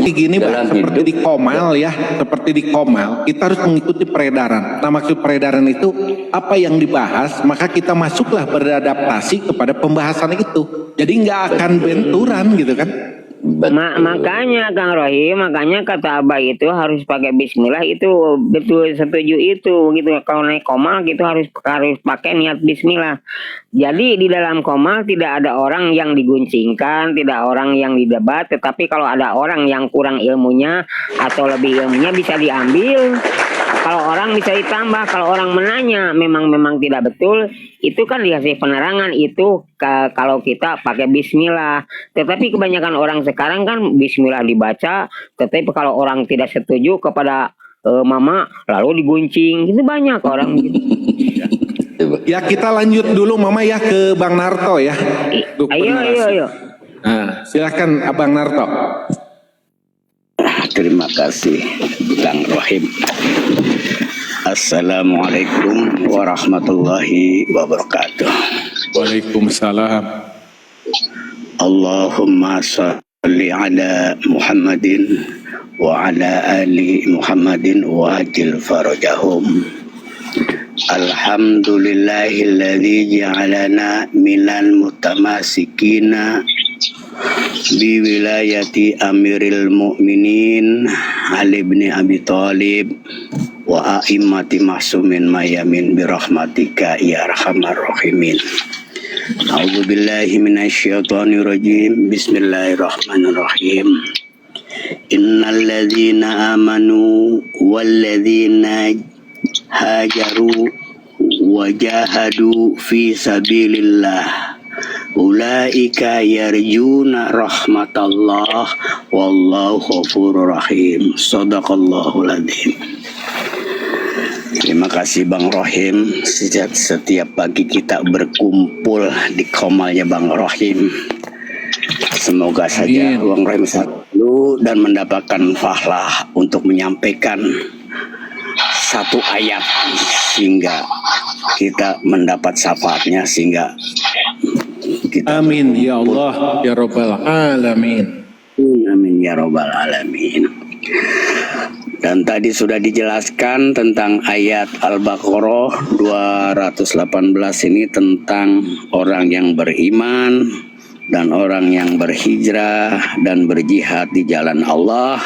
seperti gini, dalam seperti hidup. di Komal ya, seperti di Komal, kita harus mengikuti peredaran. Nah, maksud peredaran itu apa yang dibahas, maka kita masuklah beradaptasi kepada pembahasan itu. Jadi nggak akan benturan gitu kan? Makanya Kang Rohim, makanya kata Abah itu harus pakai Bismillah, itu betul, setuju itu gitu. Kalau naik komal gitu harus pakai niat Bismillah. Jadi di dalam komal tidak ada orang yang diguncingkan, tidak orang yang didebat, tetapi kalau ada orang yang kurang ilmunya atau lebih ilmunya bisa diambil. Kalau orang bisa ditambah, kalau orang menanya memang tidak betul, itu kan dikasih penerangan itu kalau kita pakai Bismillah. Tetapi kebanyakan orang sekarang kan Bismillah dibaca, tetapi kalau orang tidak setuju kepada mama lalu diguncing, itu banyak orang gitu. Ya kita lanjut dulu Mama ya ke Bang Narto ya. Ayo. Nah, silakan Abang Narto. Terima kasih Kang Rohim. Assalamualaikum warahmatullahi wabarakatuh. Waalaikumsalam. Allahumma salli ala Muhammadin wa ala ali Muhammadin wa ajil farajahum. Alhamdulillahilladzi ja'alana minal mutamasikina bi wilayati Amiril Mukminin Ali bin Abi Thalib wa a'immati mahsumin mayamin birahmatika ya arhamar rahimin. A'udzu billahi minasyaitonir rajim. Bismillahirrahmanirrahim. Innal ladzina amanu wal ladzina hajaru wa jahadu fi sabilillah ulaika yarjuna rahmatallah wallahu ghafurur rahim. Shadaqallahul adzim. Terima kasih Bang Rohim. Setiap pagi kita berkumpul di komalnya Bang Rohim. Semoga saja Bang Rohim selalu dan mendapatkan fahlah untuk menyampaikan satu ayat sehingga kita mendapat syafaatnya, sehingga kita Amin ya Allah ya Rabbal Alamin. Amin ya Rabbal Alamin. Dan tadi sudah dijelaskan tentang ayat Al-Baqarah 218 ini tentang orang yang beriman dan orang yang berhijrah dan berjihad di jalan Allah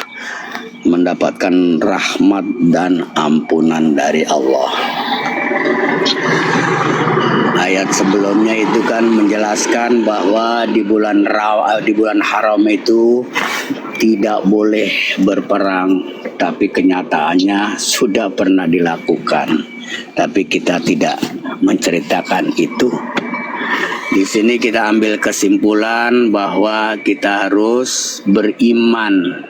mendapatkan rahmat dan ampunan dari Allah. Ayat sebelumnya itu kan menjelaskan bahwa di bulan haram itu tidak boleh berperang, tapi kenyataannya sudah pernah dilakukan, tapi kita tidak menceritakan itu. Di sini kita ambil kesimpulan bahwa kita harus beriman.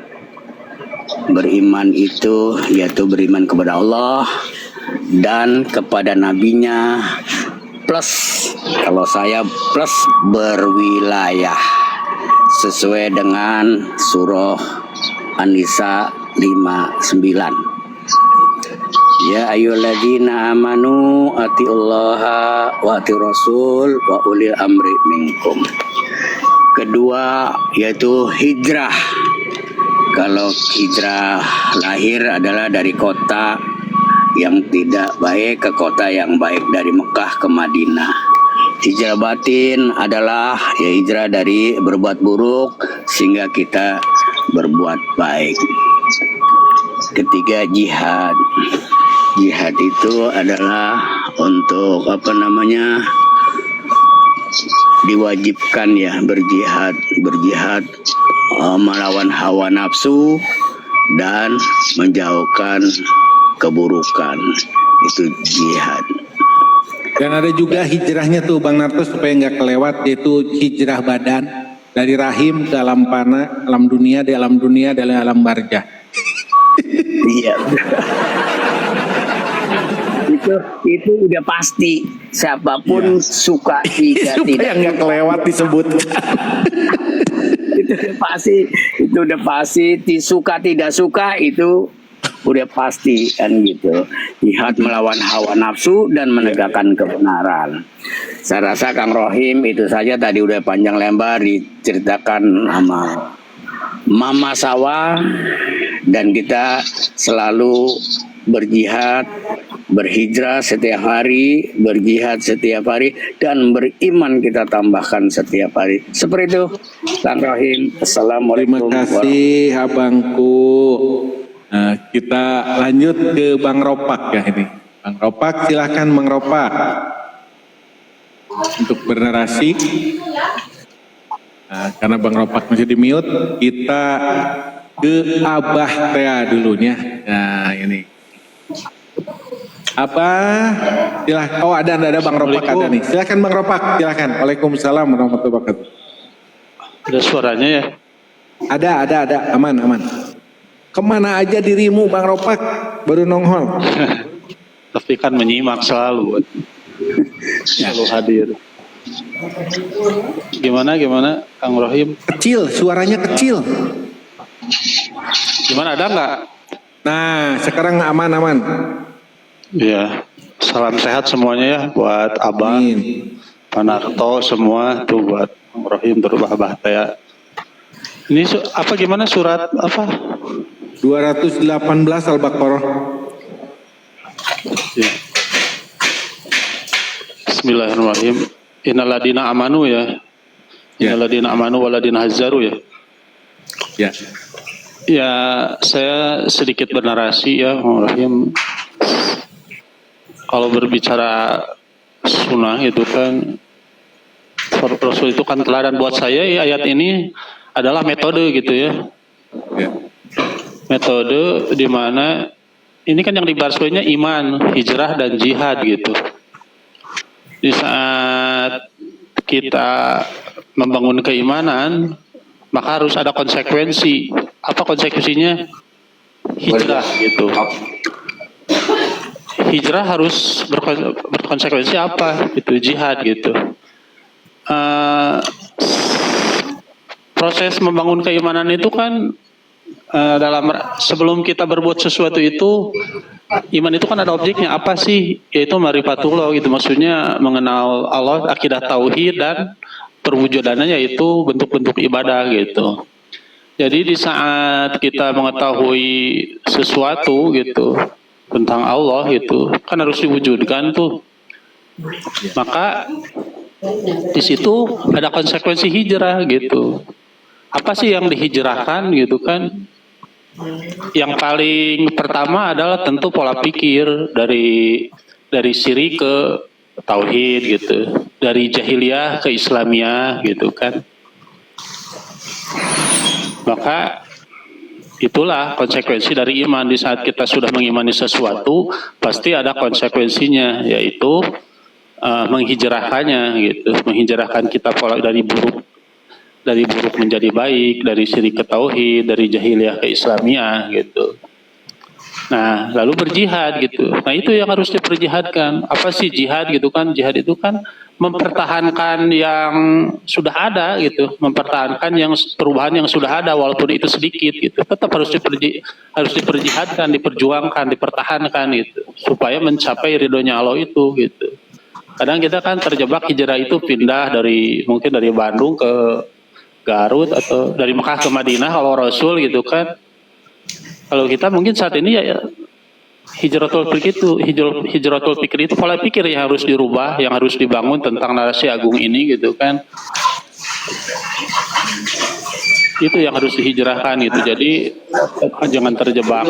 Beriman itu yaitu beriman kepada Allah dan kepada nabinya, plus kalau saya plus berwilayah sesuai dengan surah An-Nisa 59. Ya ayyuhalladzina amanu atiullaha wa atiur rasul wa ulil amri minkum. Kedua yaitu hijrah. Kalau hijrah lahir adalah dari kota yang tidak baik ke kota yang baik, dari Mekah ke Madinah. Hijrah batin adalah ya hijrah dari berbuat buruk sehingga kita berbuat baik. Ketiga jihad. Jihad itu adalah untuk diwajibkan ya berjihad melawan hawa nafsu dan menjauhkan keburukan, itu jihad. Dan ada juga hijrahnya tuh Bang Narto supaya nggak kelewat, yaitu hijrah badan dari rahim ke alam fana, alam dunia, dari alam barzah. Iya. itu udah pasti siapapun suka tidak supaya nggak kelewat disebutkan. itu udah pasti disuka tidak suka itu udah pasti kan gitu. Jihad melawan hawa nafsu dan menegakkan kebenaran. Saya rasa Kang Rohim itu saja tadi udah panjang lebar diceritakan sama mama sawah, dan kita selalu berjihad, berhijrah setiap hari, berjihad setiap hari, dan beriman kita tambahkan setiap hari. Seperti itu, Kang Rohim. Terima Assalamualaikum kasih abangku. Nah, kita lanjut ke Bang Ropak ya ini. Bang Ropak, silahkan Bang Ropak untuk bernarasi. Nah, karena Bang Ropak masih di mute, kita ke Abah Rea dulunya. Nah ini. Abah, silahkan. Oh ada Bang Ropak ada nih. Silahkan Bang Ropak, silahkan. Waalaikumsalam warahmatullahi wabarakatuh. Ada suaranya ya? Ada, aman. Kemana aja dirimu Bang Ropak? Baru nongol. Tapi kan menyimak selalu. Selalu hadir. Gimana Kang Rohim? Kecil, suaranya kecil. Gimana, ada nggak? Nah, sekarang aman. Ya, salam sehat semuanya ya buat Abang, Amin. Pak Narto semua tuh buat Kang Rohim terus Abah ya. Ini apa gimana surat apa? 218 Al-Baqarah. Ya. Bismillahirrahmanirrahim. Innaladina amanu ya. Ya. Innaladina amanu waladina hazaru ya. Ya. Ya, saya sedikit bernarasi ya, Kang Rohim. Kalau berbicara sunnah itu kan, Rasul itu kan teladan buat saya. Ya, ayat ini adalah metode gitu ya. Ya. Metode di mana ini kan yang dibahas poinnya iman, hijrah dan jihad gitu. Di saat kita membangun keimanan, maka harus ada konsekuensi. Apa konsekuensinya? Hijrah gitu. Hijrah harus berkonsekuensi apa? Itu jihad gitu. Proses membangun keimanan itu kan sebelum kita berbuat sesuatu itu, iman itu kan ada objeknya apa sih? Yaitu ma'rifatullah gitu. Maksudnya mengenal Allah, akidah tauhid dan perwujudannya yaitu bentuk-bentuk ibadah gitu. Jadi di saat kita mengetahui sesuatu gitu tentang Allah gitu, kan harus diwujudkan tuh. Maka di situ ada konsekuensi hijrah gitu. Apa sih yang dihijrahkan gitu kan? Yang paling pertama adalah tentu pola pikir dari syirik ke tauhid gitu, dari jahiliyah ke Islamiyah gitu kan. Maka itulah konsekuensi dari iman. Di saat kita sudah mengimani sesuatu, pasti ada konsekuensinya, yaitu menghijrahkannya gitu, menghijrahkan kita pola dari buruk menjadi baik, dari syirik ke tauhid, dari jahiliyah ke Islamiyah gitu. Nah, lalu berjihad gitu. Nah, itu yang harus diperjihadkan. Apa sih jihad gitu kan? Jihad itu kan mempertahankan yang sudah ada gitu, mempertahankan yang perubahan yang sudah ada walaupun itu sedikit gitu. Tetap harus diperjihadkan, diperjuangkan, dipertahankan gitu, supaya mencapai ridhonya Allah itu gitu. Kadang kita kan terjebak hijrah itu pindah mungkin dari Bandung ke Garut atau dari Mekah ke Madinah kalau Rasul gitu kan. Kalau kita mungkin saat ini ya hijratul fikri itu pola pikir yang harus dirubah, yang harus dibangun tentang narasi agung ini gitu kan. Itu yang harus dihijrahkan gitu. Jadi jangan terjebak.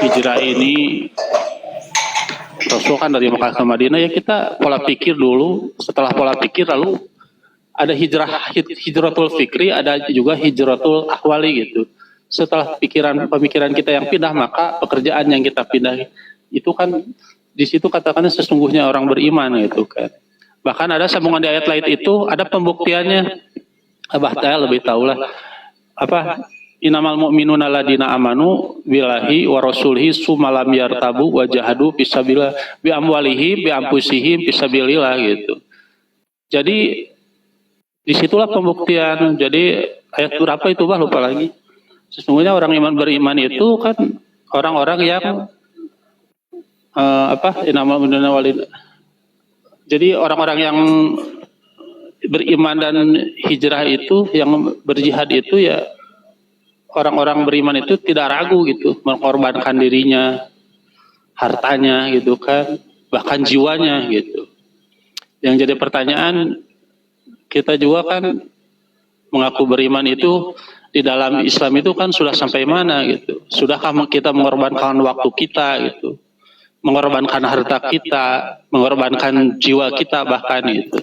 Hijrah ini Rasul kan dari Mekah ke Madinah, ya kita pola pikir dulu. Setelah pola pikir lalu ada hijratul fikri, ada juga hijratul akwali gitu. Setelah pemikiran kita yang pindah, maka pekerjaan yang kita pindah itu kan di situ katakannya sesungguhnya orang beriman gitu kan. Bahkan ada sambungan di ayat lain itu ada pembuktiannya. Abah Ta'ala lebih tahulah apa innamal mu'minuna ladina amanu billahi wa rasulihi sumalam yartabu wa jahadu fisabilillah bi amwalihim bi anfusihim fisabilillah gitu. Jadi disitulah pembuktian. Jadi ayat berapa itu bah lupa lagi. Sesungguhnya orang iman beriman itu kan orang-orang yang innamal mu'minuna walid. Jadi orang-orang yang beriman dan hijrah itu, yang berjihad itu ya orang-orang beriman itu tidak ragu gitu, mengorbankan dirinya, hartanya gitu kan, bahkan jiwanya gitu. Yang jadi pertanyaan, kita juga kan mengaku beriman itu di dalam Islam itu kan sudah sampai mana gitu. Sudahkah kita mengorbankan waktu kita gitu, mengorbankan harta kita, mengorbankan jiwa kita bahkan gitu.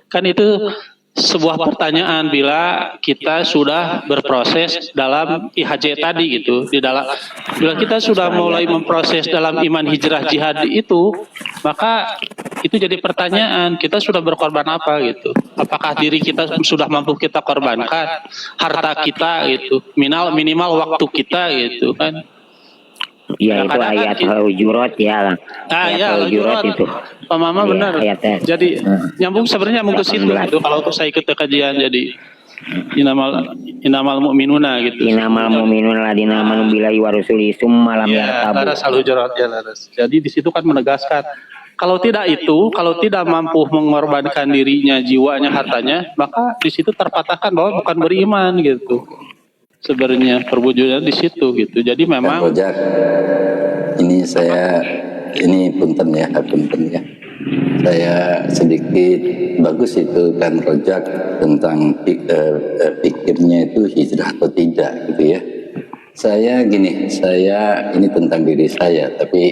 Kan itu sebuah pertanyaan bila kita sudah berproses dalam IHJ tadi gitu. Bila kita sudah mulai memproses dalam iman hijrah jihad itu, maka itu jadi pertanyaan, kita sudah berkorban apa gitu. Apakah diri kita sudah mampu kita korbankan, harta kita gitu, minimal waktu kita gitu kan. Ya itu ayat Al-Hujurat ya. Ya, Al-Hujurat itu. Pak Mama benar. Ayatnya. Jadi sebenarnya nyambung ke situ gitu. Kalau saya ikut kajian jadi inamal mu'minuna gitu. Inamal mu'minuna ladina amanu billahi wa rasulihi tsumma lam Ya, yartabu. laras Al-Hujurat ya laras. Jadi di situ kan menegaskan kalau tidak itu, kalau tidak mampu mengorbankan dirinya, jiwanya, hartanya, maka di situ terpatahkan bahwa bukan beriman gitu. Sebenarnya perwujudan di situ gitu. Jadi memang Rojak, ini punten ya. Saya sedikit bagus itu kan Rojak tentang pikirnya itu hijrah atau tidak gitu ya. Saya ini tentang diri saya, tapi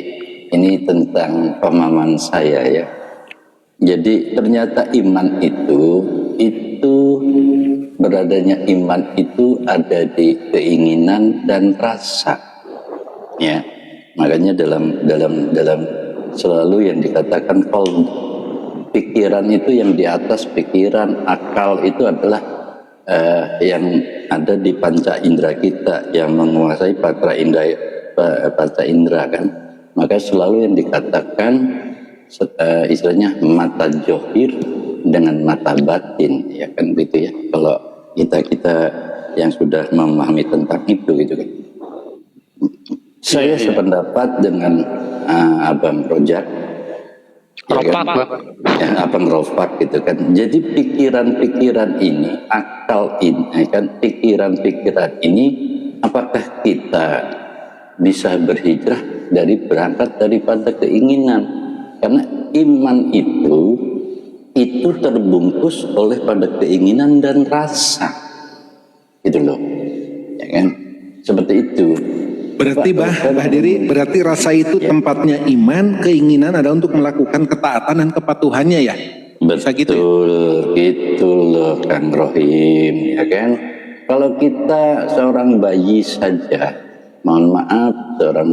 ini tentang pemahaman saya ya. Jadi ternyata iman itu beradanya iman itu ada di keinginan dan rasa. Ya. Makanya dalam selalu yang dikatakan qalb, pikiran itu yang di atas pikiran, akal itu adalah yang ada di panca indera kita, yang menguasai panca indera kan. Maka selalu yang dikatakan istilahnya mata johir dengan mata batin, ya kan gitu ya. Kalau kita yang sudah memahami tentang itu gitu kan. Saya sependapat dengan Abang Rojak, Abang Rofak gitu kan. Jadi pikiran-pikiran ini, akal ini kan, pikiran-pikiran ini, apakah kita bisa berhijrah berangkat daripada keinginan? Karena iman itu terbungkus oleh pada keinginan dan rasa, gitu loh, ya kan? Seperti itu. Berarti Bah Diri, berarti rasa itu tempatnya iman, keinginan ada untuk melakukan ketaatan dan kepatuhannya ya? Bisa gitu ya? Gitu loh Kang Rohim, ya kan? Kalau kita seorang bayi saja, mohon maaf,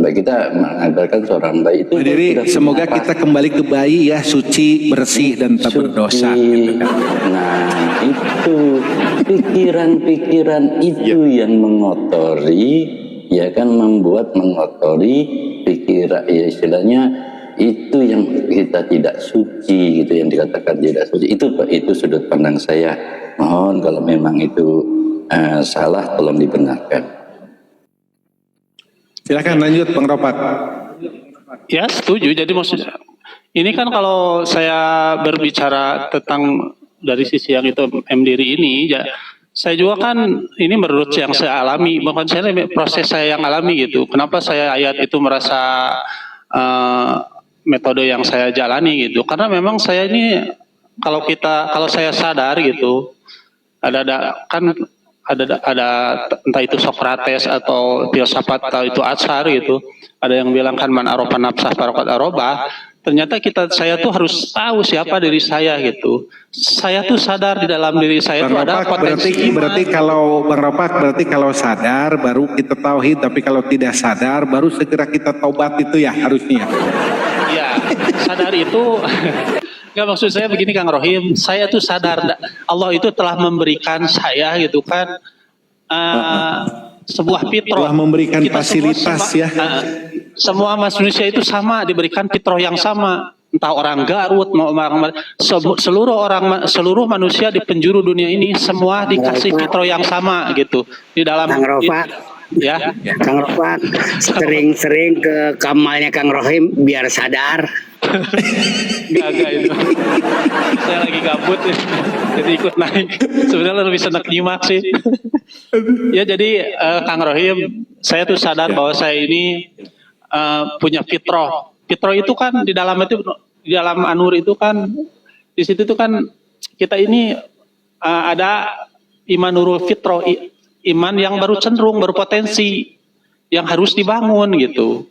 kita mengabarkan seorang bayi itu. Bah Diri, semoga kita kembali ke bayi ya, suci, bersih dan tak berdosa. Gitu kan? Nah itu pikiran-pikiran itu yang mengotori, ya kan, mengotori pikiran, ya istilahnya itu yang kita tidak suci gitu, yang dikatakan tidak suci. Itu sudut pandang saya. Mohon kalau memang itu salah tolong dibenarkan. Silakan lanjut Bang Ropak. ya setuju. Jadi maksudnya ini kan kalau saya berbicara tentang dari sisi yang itu Diri ini ya, saya juga kan ini menurut yang saya alami, bukan saya proses saya yang alami gitu. Kenapa saya ayat itu merasa metode yang saya jalani gitu? Karena memang saya ini kalau saya sadar gitu, ada entah itu Sokrates atau filsafat atau itu Ashar gitu, ada yang bilang kan man arofa nafsah faqad arobah. Ternyata saya tuh harus tahu siapa diri saya gitu. Saya tuh sadar di dalam diri saya itu ada potensi. Berarti kalau Bang Ropak, berarti kalau sadar baru kita tauhid, tapi kalau tidak sadar baru segera kita taubat itu ya harusnya. Ya, sadar itu nggak, maksud saya begini Kang Rohim, saya tuh sadar Allah itu telah memberikan saya gitu kan sebuah fitrah. Telah memberikan fasilitas ya. Semua manusia itu sama, diberikan fitrah yang sama. Entah orang Garut, mau orang seluruh manusia di penjuru dunia ini semua dikasih fitrah yang sama gitu. Di dalam Kang Rofak, ya. Kang Rofak sering-sering ke kamalnya Kang Rohim biar sadar. Enggak itu. Saya lagi gabut ya. Jadi ikut naik. Sebenarnya lebih senang nyimak sih. Ya jadi Kang Rohim, saya tuh sadar bahwa saya ini punya fitrah. Fitrah itu kan di dalam An-Nur itu kan di situ tuh kan kita ini ada iman nurul fitrah, iman yang baru cenderung, berpotensi yang harus dibangun gitu.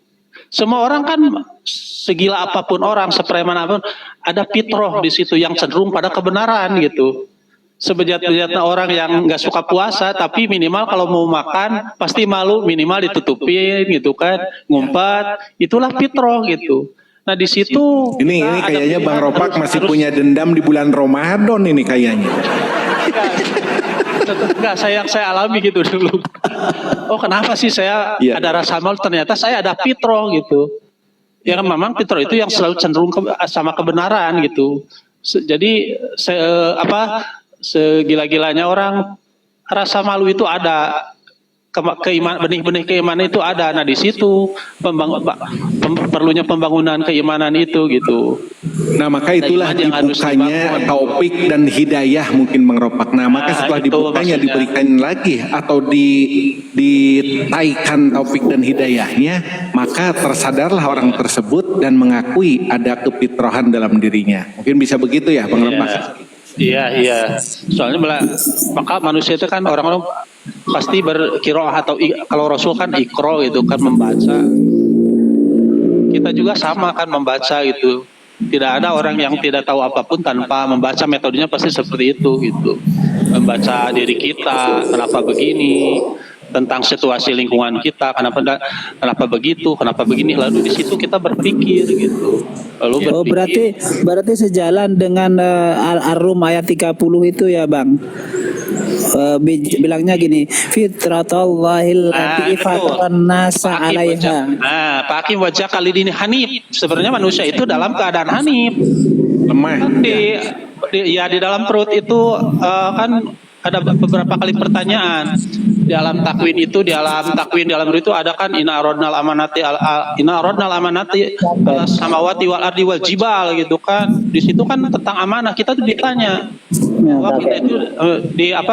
Semua orang kan segila apapun orang, sepreman apapun, ada fitrah di situ yang cenderung pada kebenaran gitu. Sebejat-bejatnya orang yang nggak suka puasa, tapi minimal kalau mau makan pasti malu, minimal ditutupin gitu kan, ngumpet, itulah fitrah gitu. Nah di situ Ini kayaknya Bang Ropak masih punya dendam di bulan Ramadan ini kayaknya. Enggak, saya alami gitu dulu. Oh kenapa sih saya Iya. ada rasa malu, ternyata saya ada fitrah gitu. Ya memang fitrah itu yang selalu cenderung sama kebenaran gitu. Jadi segila-gilanya orang rasa malu itu ada, benih-benih keimanan itu ada. Nah di situ perlunya pembangunan keimanan itu gitu. Nah maka itulah Yang harus dibukanya dibangun. taufik dan hidayah mungkin Bang Ropak. Nah maka setelah itu dibukanya maksudnya. diberikan lagi atau ditaikan taufik dan hidayahnya, maka tersadarlah orang tersebut dan mengakui ada kefitrahan dalam dirinya. Mungkin bisa begitu ya Bang Ropak. Iya. Soalnya maka manusia itu kan orang-orang pasti berkiroah atau kalau Rasul kan ikro gitu kan, membaca. Kita juga sama kan membaca gitu. Tidak ada orang yang tidak tahu apapun tanpa membaca, metodenya pasti seperti itu gitu. Membaca diri kita, kenapa begini, tentang situasi lingkungan kita, kenapa begitu, kenapa begini, lalu di situ kita berpikir gitu. Lalu Oh berarti sejalan dengan Ar-Rum ayat 30 itu ya Bang. Bilangnya gini, fitratallahi allati fataran nasa 'alaiha. Pakai wajah kali ini hanif. Sebenarnya manusia itu dalam keadaan hanif. Lemah. Kan di dalam perut itu kan ada beberapa kali pertanyaan. Di alam takwin dalam perut itu ada kan inna aradnal amanati samawati wal ardi wal jibal gitu kan. Di situ kan tentang amanah kita tuh ditanya. Bahwa kita itu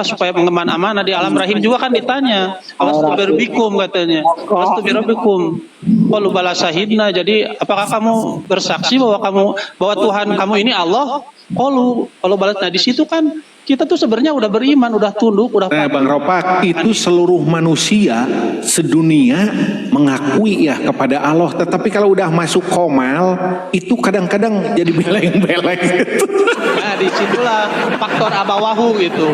supaya mengemban amanah di alam rahim juga kan ditanya. Awastubirubikum katanya. Awastubirubikum. Qalu bala syahidna. Jadi apakah kamu bersaksi bahwa Tuhan kamu ini Allah? Qalu bala. Nah di situ kan kita tuh sebenarnya udah beriman, udah tunduk, udah Nah Bang Ropak, itu seluruh manusia sedunia mengakui ya kepada Allah. Tetapi kalau udah masuk komal, itu kadang-kadang jadi beleng-beleng gitu. Nah disitulah faktor abawahu gitu.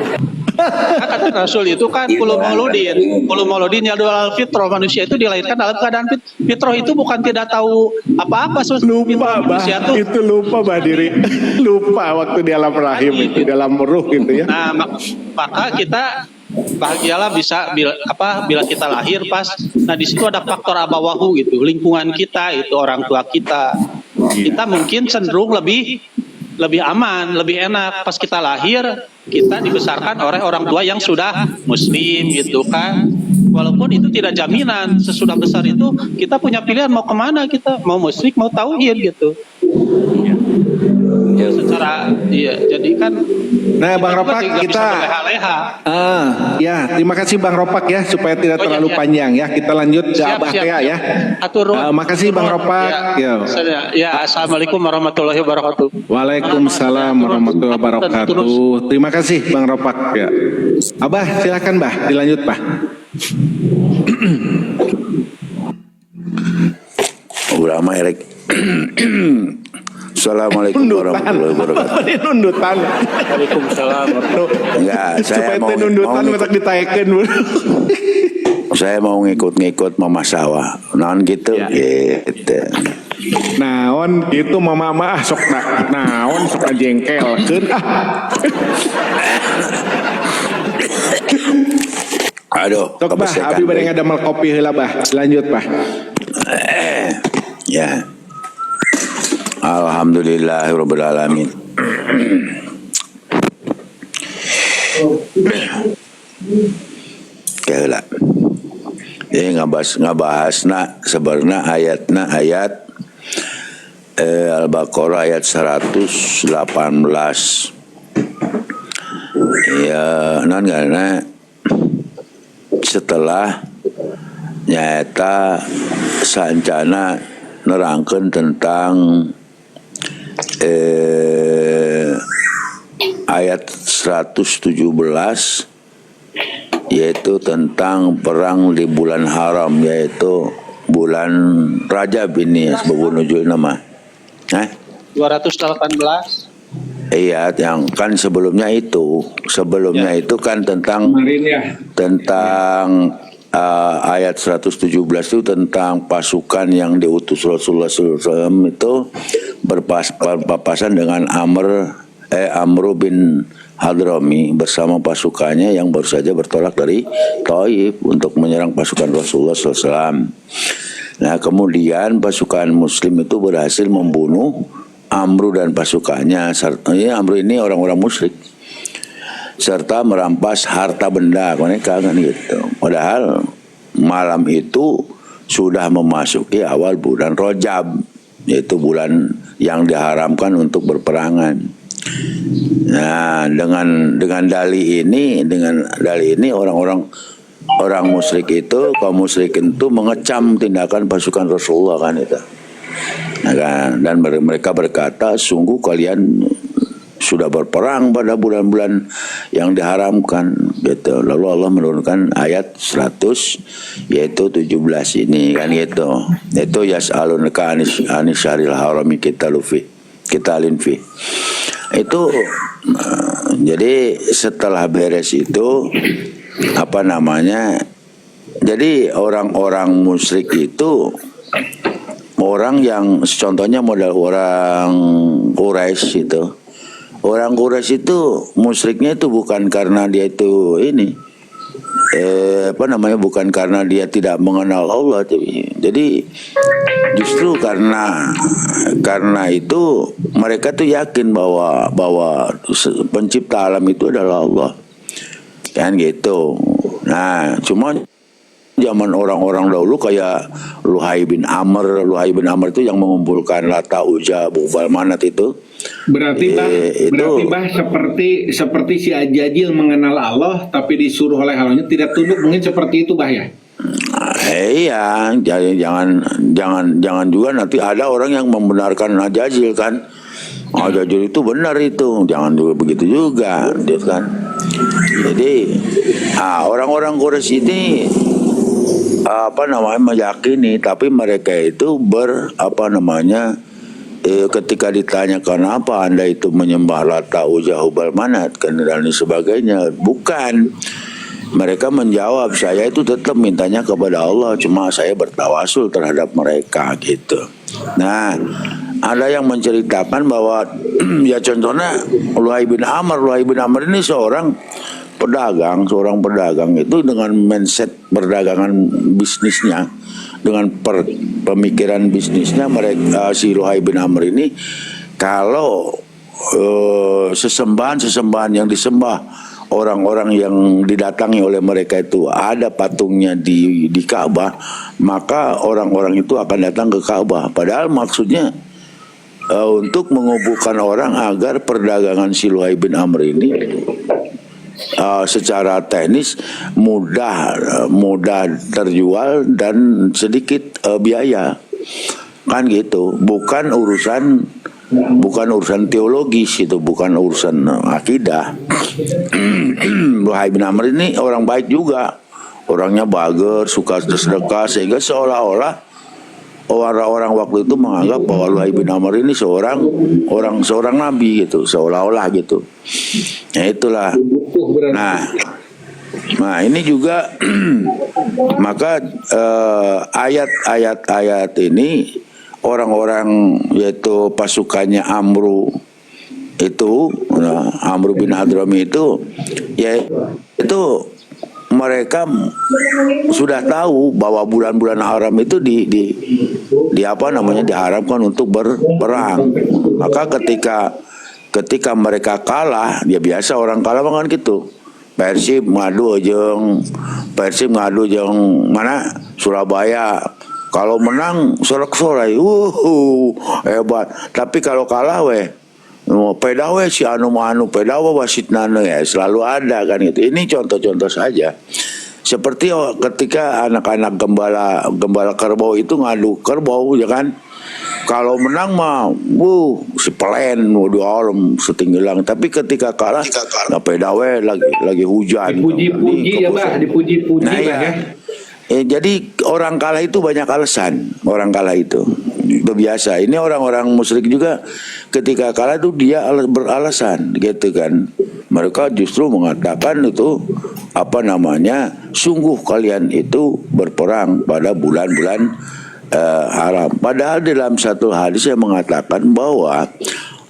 Kata Rasul itu kan kullu mauludin yadul fitrah, manusia itu dilahirkan dalam keadaan fitrah, itu bukan tidak tahu apa-apa. Lupa bah, itu lupa bah diri. Lupa waktu di alam rahim itu, dalam ruh gitu ya. Nah maka kita bahagialah bila kita lahir pas. Nah di situ ada faktor abawahu gitu, lingkungan kita itu orang tua kita. Kita mungkin cenderung lebih aman, lebih enak pas kita lahir, kita dibesarkan oleh orang tua yang sudah muslim gitu kan. Walaupun itu tidak jaminan, sesudah besar itu kita punya pilihan mau kemana, kita mau musyrik, mau tauhid gitu. Ya secara jadi kan. Nah Bang Ropak kita terima kasih Bang Ropak ya, supaya tidak terlalu panjang ya, kita lanjut ke Abah Tea ya. Makasih Bang Ropak. Ya, assalamualaikum warahmatullahi wabarakatuh. Waalaikumsalam warahmatullahi wabarakatuh. Terima kasih Bang Ropak ya. Abah silakan Bah, dilanjut Bah. Ulama erek. Assalamualaikum warahmatullahi wabarakatuh. Apa dia nundutan? Waalaikumsalam. Enggak, saya mau nundutan matak ditaekeun. saya mau ngikut-ngikut Mama Sawah. Naon gitu? Gitu. Naon gitu mama sok naon sok jengkelkeun Aduh, sok Bah, abi bade ngadamel kopi heula Bah. Lanjut Bah. Ya. Alhamdulillahirabbil alamin. Keula. Jadi ngabahasna sebenarnya ayat Al-Baqarah ayat 118. Ya, non karena setelah nyata sancana nerangkeun tentang ayat 117 yaitu tentang perang di bulan haram, yaitu bulan Rajab ini sebelum nuzul nama. 218. Iya, yang kan sebelumnya itu kan tentang ayat 117 itu tentang pasukan yang diutus Rasulullah SAW itu berpapasan dengan Amr bin Hadrami bersama pasukannya yang baru saja bertolak dari Taif untuk menyerang pasukan Rasulullah SAW. Nah, kemudian pasukan Muslim itu berhasil membunuh Amr dan pasukannya. Amr ini orang-orang musyrik, serta merampas harta benda mereka kan gitu. Padahal malam itu sudah memasuki awal bulan Rajab, yaitu bulan yang diharamkan untuk berperangan. Nah, dengan dalih ini orang musyrik itu, kaum musyrikin itu mengecam tindakan pasukan Rasulullah kan itu. Nah, kan, dan mereka berkata, sungguh kalian sudah berperang pada bulan-bulan yang diharamkan gitu. Lalu Allah menurunkan ayat 100 yaitu 17 ini kan gitu. Itu yas'alunaka anis syahril harami qitalin fi. Itu jadi setelah beres itu jadi orang-orang musyrik itu orang yang contohnya modal orang Quraisy itu. Orang Quraisy itu musyriknya itu bukan karena dia itu bukan karena dia tidak mengenal Allah, jadi justru karena itu mereka tuh yakin bahwa pencipta alam itu adalah Allah kan gitu. Nah, cuma zaman orang-orang dahulu kayak Luhai bin Amr itu yang mengumpulkan Lata, Uja, Hubal, Manat itu. Berarti seperti si Ajajil mengenal Allah tapi disuruh oleh Allahnya tidak tunduk, mungkin seperti itu Bah ya. Iya, jangan juga nanti ada orang yang membenarkan Ajajil kan. Ajajil itu benar itu, jangan juga begitu juga, kan. Jadi orang-orang Quraisy ini meyakini, tapi mereka itu ketika ditanya kenapa Anda itu menyembah Lata, Uja, Hubal, Manat dan sebagainya, bukan. Mereka menjawab, saya itu tetap mintanya kepada Allah, cuma saya bertawasul terhadap mereka gitu. Nah, ada yang menceritakan bahwa ya contohnya Luhai bin Amr ini seorang pedagang itu dengan mindset perdagangan bisnisnya, dengan pemikiran bisnisnya mereka, si Luhai bin Amr ini kalau sesembahan yang disembah orang-orang yang didatangi oleh mereka itu ada patungnya di Ka'bah, maka orang-orang itu akan datang ke Ka'bah. Padahal maksudnya untuk mengumpulkan orang agar perdagangan si Luhai bin Amr ini secara teknis mudah terjual dan sedikit biaya kan gitu. Bukan urusan teologis, itu bukan urusan akidah. Luhai bin Amr ini orang baik juga, orangnya bager, suka sedekah, sehingga seolah-olah orang-orang waktu itu menganggap bahwa Luhai bin Amr ini seorang nabi gitu, seolah-olah gitu. Nah itulah. Nah ini juga maka ayat ini orang-orang yaitu pasukannya Amr bin Hadrami itu ya itu mereka sudah tahu bahwa bulan-bulan haram itu diharamkan untuk berperang. Maka ketika mereka kalah, ya biasa orang kalah kan gitu. Persib ngadu jeung mana Surabaya Kalau menang sorak-sorai, hebat. Tapi kalau kalah pedawe si anu pedawe wasit nana ya selalu ada kan gitu. Ini contoh-contoh saja. Seperti ketika anak-anak gembala kerbau itu ngadu kerbau ya kan. Kalau menang mah, si pelen di alam setinggilang. Tapi ketika kalah, nah pedawe lagi hujan. Dipuji-puji ya bah, dipuji-puji nah, ya. Jadi orang kalah itu banyak alasan. Orang kalah itu biasa. Ini orang-orang musyrik juga ketika kalah itu dia beralasan gitu kan. Mereka justru mengatakan itu sungguh kalian itu berperang pada bulan-bulan haram. Padahal dalam satu hadis saya mengatakan bahwa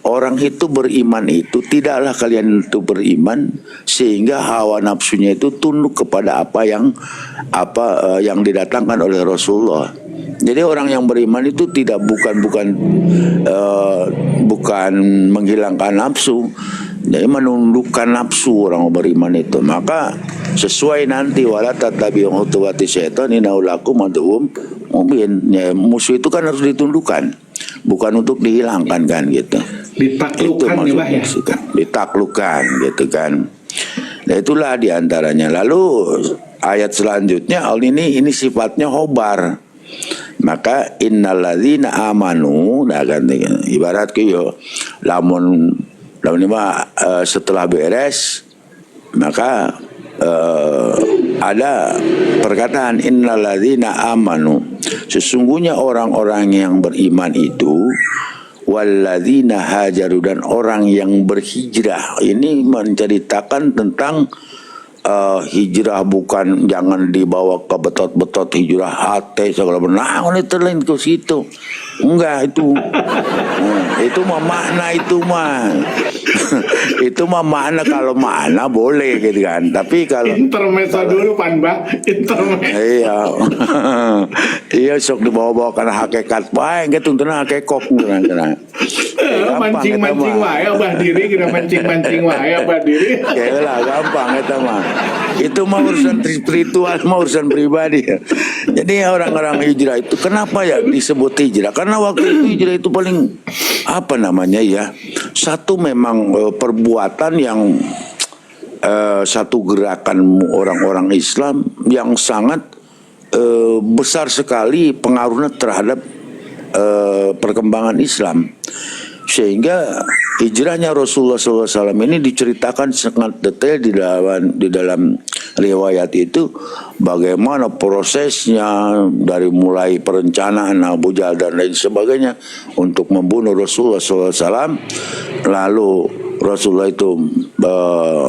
orang itu beriman itu tidaklah kalian itu beriman sehingga hawa nafsunya itu tunduk kepada apa yang didatangkan oleh Rasulullah. Jadi orang yang beriman itu bukan menghilangkan nafsu, jadi menundukkan nafsu orang beriman itu. Maka sesuai nanti wala tatabi'u khutuwati syaitan innahu lakum aduwwum mubin. Ya, musuh itu kan harus ditundukkan, bukan untuk dihilangkan kan gitu. Ditaklukkan ya bah ya. Ditaklukkan gitu kan. Nah itulah diantaranya. Lalu ayat selanjutnya ini sifatnya khobar. Maka innalladzina amanu ibarat yo lamun setelah beres maka ada perkataan innalladzina amanu, sesungguhnya orang-orang yang beriman itu walladzina hajaru, dan orang yang berhijrah. Ini menceritakan tentang hijrah, bukan jangan dibawa ke betot-betot hijrah hati segala benang itu lain ke situ. Enggak itu. Itu mah makna itu mah makna, kalau makna boleh gitu kan. Tapi kalau intermezzo dulu Panba, intermezzo. Iya sok dibawa-bawa karena hakikat bae gitu tentang hakikok gitu. Mancing-mancing wae abah diri, kita mancing-mancing wae abah diri. Yaelah gampang eta mah. Itu mah urusan spiritual, mah urusan pribadi. Jadi orang-orang hijrah itu kenapa ya disebut hijrah? Karena waktu itu hijrah itu paling satu memang perbuatan yang satu gerakan orang-orang Islam yang sangat besar sekali pengaruhnya terhadap perkembangan Islam. Sehingga hijrahnya Rasulullah SAW ini diceritakan sangat detail di dalam riwayat itu, bagaimana prosesnya dari mulai perencanaan Abu Jahal dan lain sebagainya untuk membunuh Rasulullah SAW. Lalu Rasulullah itu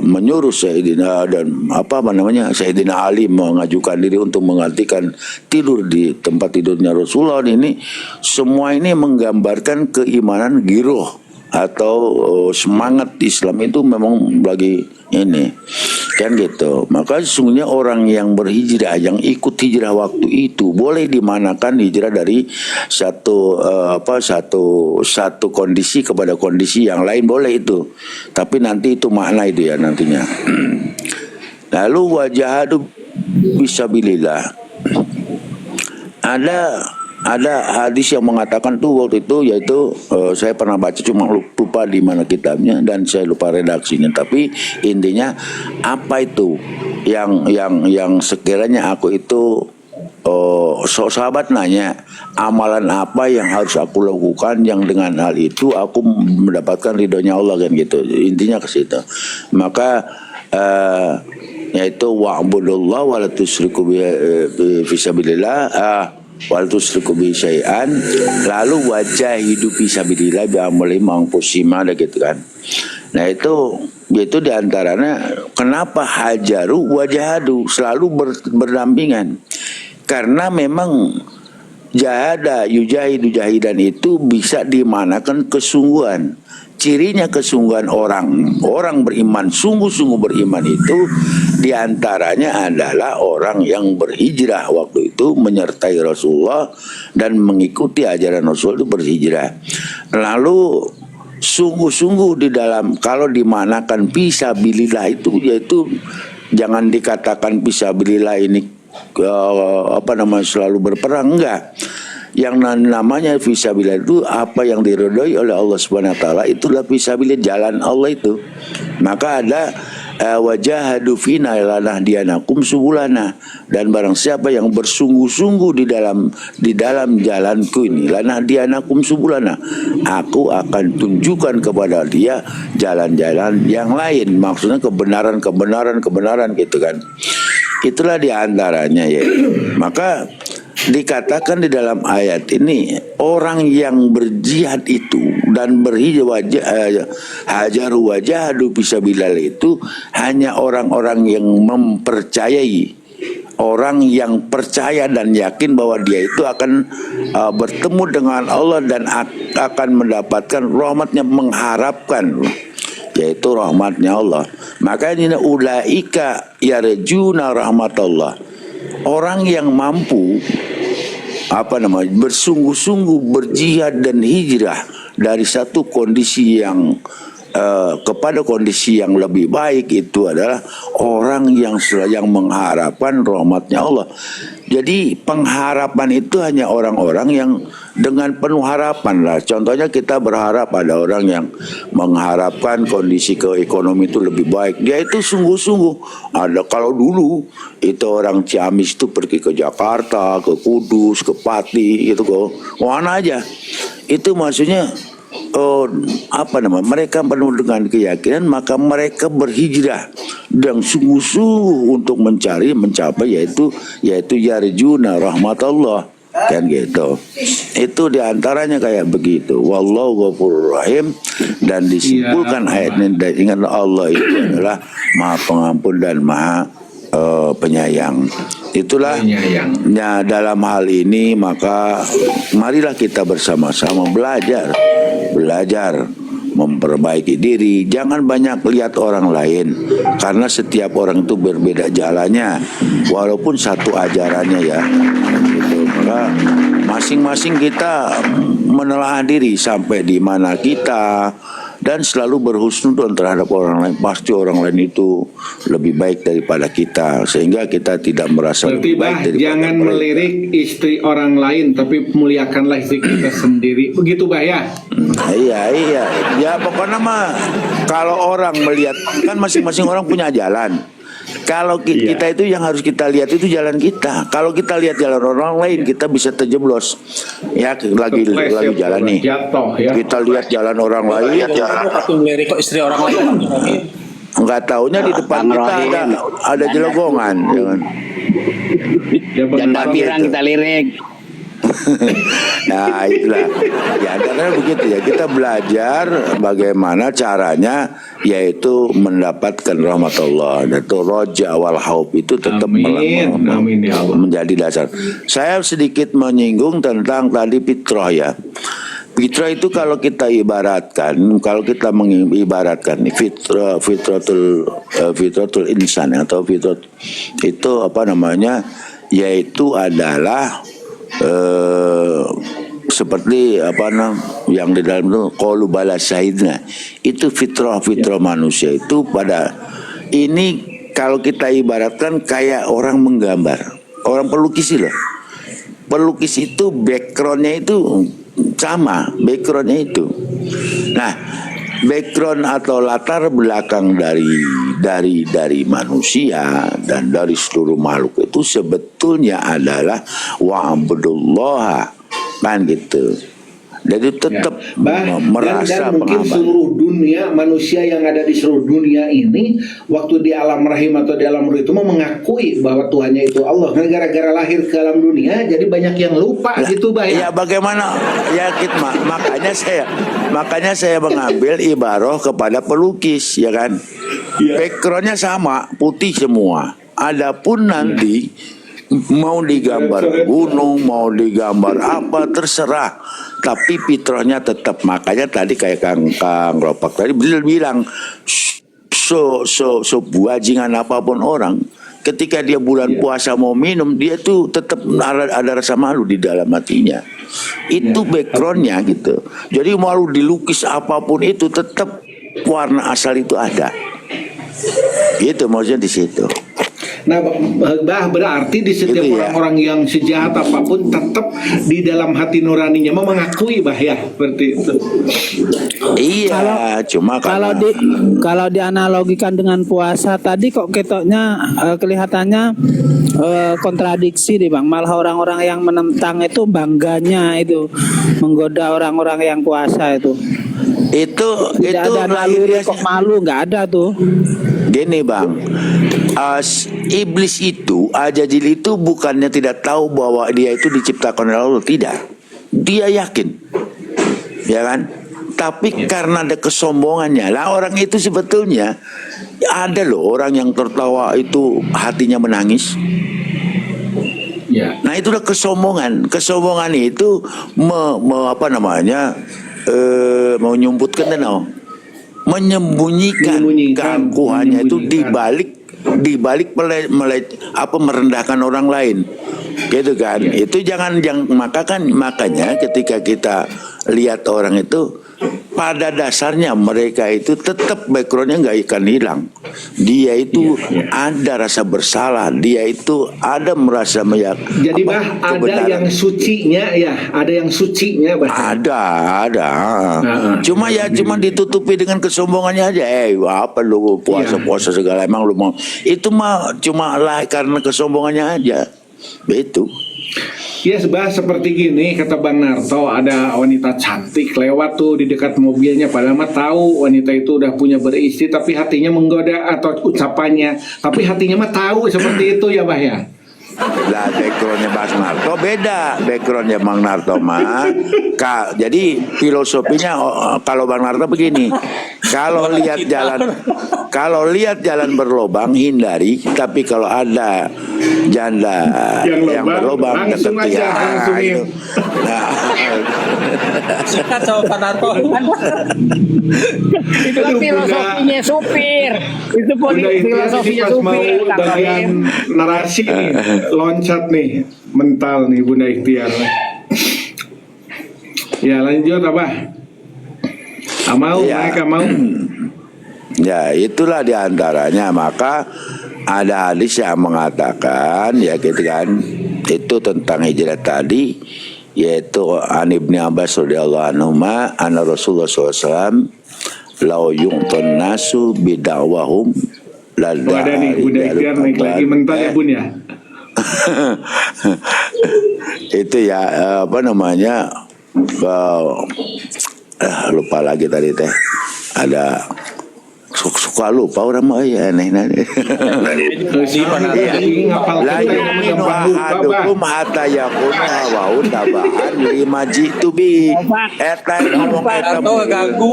menyuruh Sayyidina Sayyidina Ali mengajukan diri untuk menggantikan tidur di tempat tidurnya Rasulullah. Ini semua ini menggambarkan keimanan giroh atau semangat Islam itu memang lagi ini kan gitu. Maka sesungguhnya orang yang berhijrah, yang ikut hijrah waktu itu boleh dimanakan hijrah dari satu kondisi kepada kondisi yang lain, boleh itu. Tapi nanti itu makna itu ya nantinya. Lalu wajahadu fisabilillah. Ada hadis yang mengatakan tuh waktu itu, yaitu saya pernah baca, cuma lupa di mana kitabnya dan saya lupa redaksinya. Tapi intinya apa itu yang sekiranya aku itu sahabat nanya amalan apa yang harus aku lakukan yang dengan hal itu aku mendapatkan ridhonya Allah kan gitu. Intinya ke situ. Maka yaitu wa'budullah wa la tusyriku bi fisabilillah wal tusyriku bi syai'an, lalu wajahidu fisabilillah bi amwalihim anfusihim gitu kan. Nah itu diantaranya kenapa hajaru wajahadu selalu berdampingan, karena memang jahada yujahidu jahidan itu bisa dimanakan kesungguhan. Cirinya kesungguhan orang beriman, sungguh-sungguh beriman itu diantaranya adalah orang yang berhijrah waktu itu menyertai Rasulullah dan mengikuti ajaran Rasul itu berhijrah. Lalu sungguh-sungguh di dalam, kalau dimanakan fisabilillah itu, yaitu jangan dikatakan fisabilillah ini selalu berperang, enggak. Yang namanya fisabilillah itu apa yang diridhoi oleh Allah Subhanahu wa taala, itulah fisabilillah, jalan Allah itu. Maka ada wajahadu fina lanahdiyanakum subulana, dan barang siapa yang bersungguh-sungguh di dalam jalanku ini, lanahdiyanakum subulana, aku akan tunjukkan kepada dia jalan-jalan yang lain, maksudnya kebenaran gitu kan. Itulah diantaranya ya. Maka dikatakan di dalam ayat ini, orang yang berjihad itu dan hajaru wajahadu fisabilillah itu hanya orang-orang yang mempercayai, orang yang percaya dan yakin bahwa dia itu akan bertemu dengan Allah dan akan mendapatkan rahmatnya, mengharapkan yaitu rahmatnya Allah. Makanya ulaika yarjuna rahmatullah. Orang yang mampu bersungguh-sungguh berjihad dan hijrah dari satu kondisi yang kepada kondisi yang lebih baik, itu adalah orang yang mengharapkan rahmatnya Allah. Jadi pengharapan itu hanya orang-orang yang dengan penuh harapan lah. Contohnya kita berharap ada orang yang mengharapkan kondisi ekonomi itu lebih baik. Dia itu sungguh-sungguh. Ada kalau dulu itu orang Ciamis itu pergi ke Jakarta, ke Kudus, ke Pati, gitu kok. Mana aja. Itu maksudnya mereka penuh dengan keyakinan, maka mereka berhijrah dan sungguh-sungguh untuk mencapai yaitu yarjuna rahmatullah, kan gitu. Itu diantaranya kayak begitu. Wallahu ghafurur rahim. Dan disimpulkan ayat ini, dan ingatlah Allah itu adalah Maha Pengampun dan Maha Penyayang. Itulah dalam hal ini, maka marilah kita bersama-sama belajar memperbaiki diri. Jangan banyak lihat orang lain, karena setiap orang itu berbeda jalannya, walaupun satu ajarannya ya. Gitu. Maka masing-masing kita menelaah diri sampai di mana kita, dan selalu berhusnudon terhadap orang lain. Pasti orang lain itu lebih baik daripada kita, sehingga kita tidak merasa lebih baik daripada jangan mereka. melirik istri orang lain, tapi muliakanlah istri kita sendiri. Begitu Bah ya? Iya. Ya pokoknya mah kalau orang melihat, kan masing-masing orang punya jalan. Kalau kita itu yang harus kita lihat itu jalan kita. Kalau kita lihat jalan orang lain, kita bisa terjeblos. Ya lagi jalan nih. Jatuh ya. Kita lihat jalan orang lain. Melirik kok istri orang lain. Enggak taunya di depan kita ada jelegongan, ya kan? Janda pirang kita lirik. Nah itulah ya, karena begitu ya, kita belajar bagaimana caranya, yaitu mendapatkan rahmat Allah. Dan itu roja wal haub itu tetap Amin ya Allah. menjadi dasar. Saya sedikit menyinggung tentang tadi fitrah ya. Fitrah itu kalau kita mengibaratkan fitratul insan atau fitrah itu yaitu adalah seperti yang di dalam itu qaulu bala syahidna, itu fitrah manusia itu pada ini. Kalau kita ibaratkan kayak orang menggambar, orang pelukis loh. Pelukis itu backgroundnya itu sama, backgroundnya itu. Nah, background atau latar belakang dari manusia dan dari seluruh makhluk itu sebetulnya adalah wa'budullaha, kan gitu. Jadi tetap merasa dan mungkin seluruh dunia, manusia yang ada di seluruh dunia ini waktu di alam rahim atau di alam ruh itu mengakui bahwa Tuhannya itu Allah. Karena gara-gara lahir ke alam dunia, jadi banyak yang lupa gitu Bah ya. Ya bagaimana ya makanya saya mengambil ibarah kepada pelukis, ya kan. Backgroundnya sama, putih semua. Adapun nanti mau digambar gunung, mau digambar apa, terserah. Tapi fitrahnya tetap. Makanya tadi kayak Kang Ropak tadi bilang, buajingan apapun orang, ketika dia bulan puasa mau minum, dia tuh tetap ada rasa malu di dalam hatinya. Itu backgroundnya gitu. Jadi mau dilukis apapun itu tetap warna asal itu ada. Gitu maksudnya di situ. Nah, bah berarti di setiap Gitu ya. orang-orang yang sejahat apapun tetap di dalam hati nuraninya mau mengakui bah ya, seperti itu. Iya, cuma Kalau dianalogikan dengan puasa tadi kok ketoknya kelihatannya kontradiksi nih Bang. Malah orang-orang yang menentang itu bangganya itu menggoda orang-orang yang puasa itu. itu Tidak ada naluri lahiriah- kok malu, nggak ada tuh. Gini bang, iblis itu, Ajajil itu bukannya tidak tahu bahwa dia itu diciptakan oleh Allah, tidak. Dia yakin, ya kan? Tapi karena ada kesombongannya, lah orang itu sebetulnya ada loh orang yang tertawa itu hatinya menangis. Ya. Nah itulah kesombongan. Kesombongan itu mau nyumputkan menyembunyikan keangkuhannya itu dibalik merendahkan orang lain, gitu kan? Itu makanya ketika kita lihat orang itu, pada dasarnya mereka itu tetap backgroundnya nggak akan hilang. Dia itu ada rasa bersalah, dia itu ada merasa Jadi bah ada yang sucinya ya, ada yang sucinya bah. ada. Cuma ditutupi dengan kesombongannya aja. Apa lu puasa segala, emang lu mau? Itu mah cuma lah karena kesombongannya aja. Itu. Ya sebah seperti gini kata Bang Narto, ada wanita cantik lewat tuh di dekat mobilnya, padahal mah tahu wanita itu udah punya beristri tapi hatinya menggoda, atau ucapannya tapi hatinya mah tahu seperti itu ya bah ya. Lah backgroundnya Bang Narto beda, backgroundnya Bang Narto mah. Jadi filosofinya kalau Bang Narto begini, kalau lihat jalan berlobang hindari, tapi kalau ada janda yang berlobang langsung deketi. aja, langsungin. Sikat sama Pak Narto. Itulah filosofinya supir. Itu filosofinya pas mau supir. Kang bagian Rohim. narasi nih, loncat nih, mental nih Bunda Ikhtiar. Ya lanjut apa? Mau Ya. mereka mau. Ya itulah diantaranya. Maka ada hadis yang mengatakan ya gitu kan, itu tentang hijrah tadi, yaitu an Ibni Abbas radhiyallahu anhu anna Rasulullah SAW lau yu'tun nasu bid'awahum Oh, ada nih Bunda Ikhtiar naik lagi mental ya Bun ya. itu ya lupa lagi tadi teh, ada suka lupa orang mah ya aneh. Si Pak Narto ini ngapal La kita yang yu'minu gampang lupa bah. ahadukum hatta yakuna hawahu tabaan lima jitu bi. Eta ngomong eta Narto ganggu.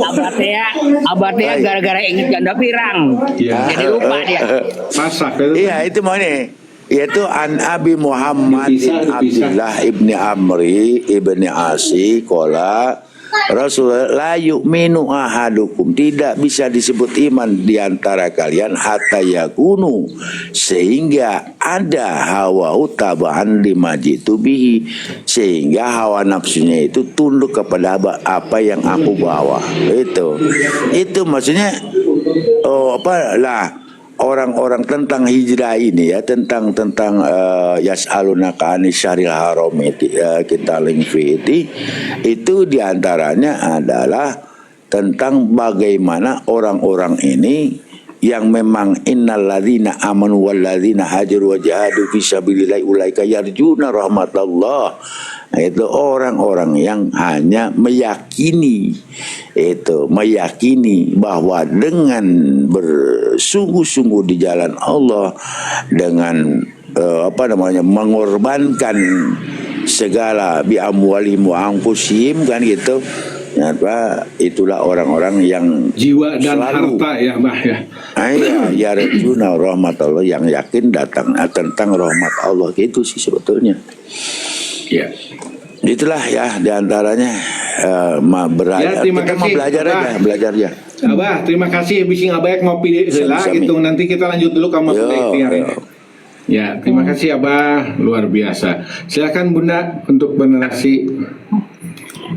Abah teh gara-gara inget janda pirang. Ya. Jadi lupa dia. Masak itu. Iya itu mau nih, yaitu an Abi Muhammad Dipisah. Abdullah ibni Amri ibni Asi kola Rasulullah la yu'minu ahadukum, tidak bisa disebut iman diantara kalian hatta yakunu, sehingga ada hawa tabaan lima jitu bihi, sehingga hawa nafsunya itu tunduk kepada apa yang aku bawa. Itu maksudnya orang-orang tentang hijrah ini ya, tentang yas'alunaka anis syahril haram kita lingfiti, itu diantaranya adalah tentang bagaimana orang-orang ini yang memang innalladzina amanu walladzina hajaru wa jahadu fi sabilillah ulaika yarjuna rahmatallah. Itu orang-orang yang hanya meyakini bahwa dengan bersungguh-sungguh di jalan Allah, dengan mengorbankan segala bi amwalihim wa anfusihim kan gitu. Itulah orang-orang yang Jiwa dan selalu harta ya bah ya. yarjuna rahmatullah, yang yakin datang tentang rahmat Allah, gitu sih sebetulnya. Ya. Itulah ya diantaranya Ya, terima kita mau kasih, belajar aja. Abah, terima kasih bising Abah mau pilih heula Sami-sami. gitu. Nanti kita lanjut dulu kamu Yo, Bunda Ikhtiar. yo. Ya, terima kasih Abah, luar biasa. Silakan Bunda untuk bernarasi.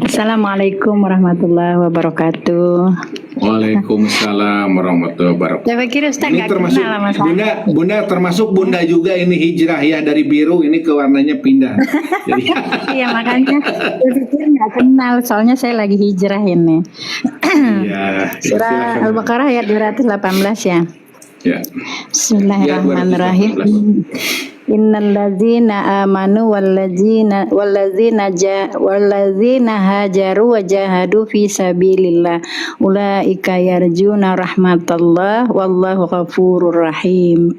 Assalamualaikum warahmatullahi wabarakatuh. Waalaikumsalam warahmatullahi wabarakatuh. Saya pikir Ustaz Ini nggak termasuk kenal sama saya. bunda termasuk bunda juga ini hijrah ya dari biru ini ke warnanya pindah. Jadi Iya makanya saya pikir nggak kenal, soalnya saya lagi hijrah ini. ya, Surah silakan. Al-Baqarah ayat 218 ya. Ya. Bismillahirrahmanirrahim. Innalladzina amanu walladzina hajaru wa jahadu fi sabilillah ulaika yarjuna rahmatallah wallahu ghafurur rahim.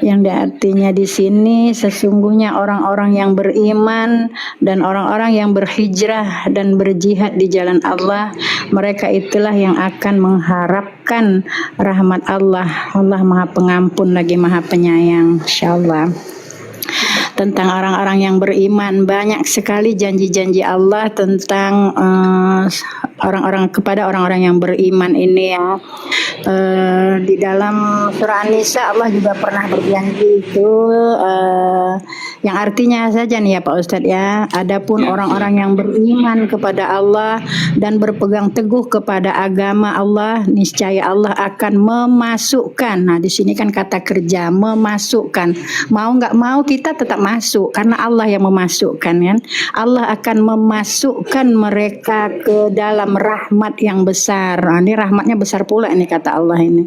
Yang artinya di sini sesungguhnya orang-orang yang beriman dan orang-orang yang berhijrah dan berjihad di jalan Allah, mereka itulah yang akan mengharapkan rahmat Allah. Allah Maha Pengampun lagi Maha Penyayang, insyaallah. Tentang orang-orang yang beriman, banyak sekali janji-janji Allah tentang orang-orang kepada orang-orang yang beriman ini ya. Di dalam surah An-Nisa Allah juga pernah berjanji itu yang artinya saja nih ya Pak Ustadz ya. Adapun orang-orang yang beriman kepada Allah dan berpegang teguh kepada agama Allah, niscaya Allah akan memasukkan. Nah di sini kan kata kerja, memasukkan. Mau nggak mau kita tetap masuk karena Allah yang memasukkan kan. Allah akan memasukkan mereka ke dalam rahmat yang besar. Nah, ini rahmatnya besar pula ini kata Allah ini.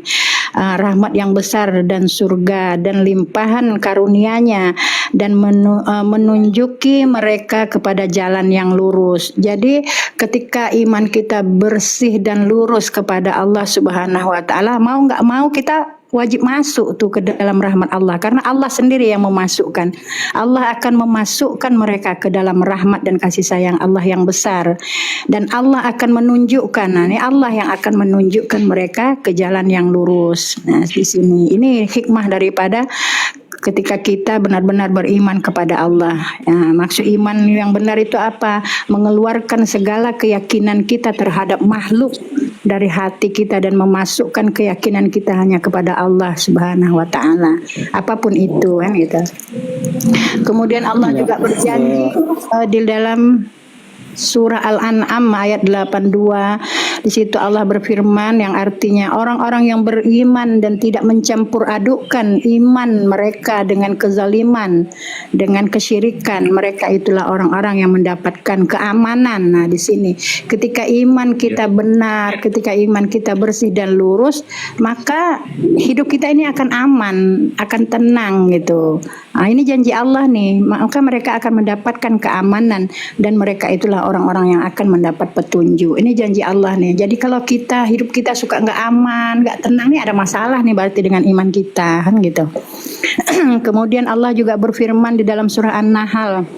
Rahmat yang besar dan surga dan limpahan karunia-Nya dan menunjuki mereka kepada jalan yang lurus. Jadi ketika iman kita bersih dan lurus kepada Allah Subhanahu wa taala, mau nggak mau kita wajib masuk tuh ke dalam rahmat Allah karena Allah sendiri yang memasukkan. Allah akan memasukkan mereka ke dalam rahmat dan kasih sayang Allah yang besar dan Allah akan menunjukkan. Nah, ini Allah yang akan menunjukkan mereka ke jalan yang lurus. Nah, di sini ini hikmah daripada ketika kita benar-benar beriman kepada Allah. Ya, maksud iman yang benar itu apa? Mengeluarkan segala keyakinan kita terhadap makhluk dari hati kita dan memasukkan keyakinan kita hanya kepada Allah Subhanahu wa taala. Apapun itu kan gitu. Kemudian Allah juga berjanji di dalam surah Al-An'am ayat 82, di situ Allah berfirman yang artinya orang-orang yang beriman dan tidak mencampur adukkan iman mereka dengan kezaliman, dengan kesyirikan, mereka itulah orang-orang yang mendapatkan keamanan. Nah, di sini ketika iman kita benar, ketika iman kita bersih dan lurus, maka hidup kita ini akan aman, akan tenang gitu. Nah, ini janji Allah nih, maka mereka akan mendapatkan keamanan dan mereka itulah orang-orang yang akan mendapat petunjuk. Ini janji Allah nih. Jadi kalau kita hidup kita suka nggak aman, nggak tenang nih ada masalah nih berarti dengan iman kita kan gitu. Kemudian Allah juga berfirman di dalam surah An-Nahl,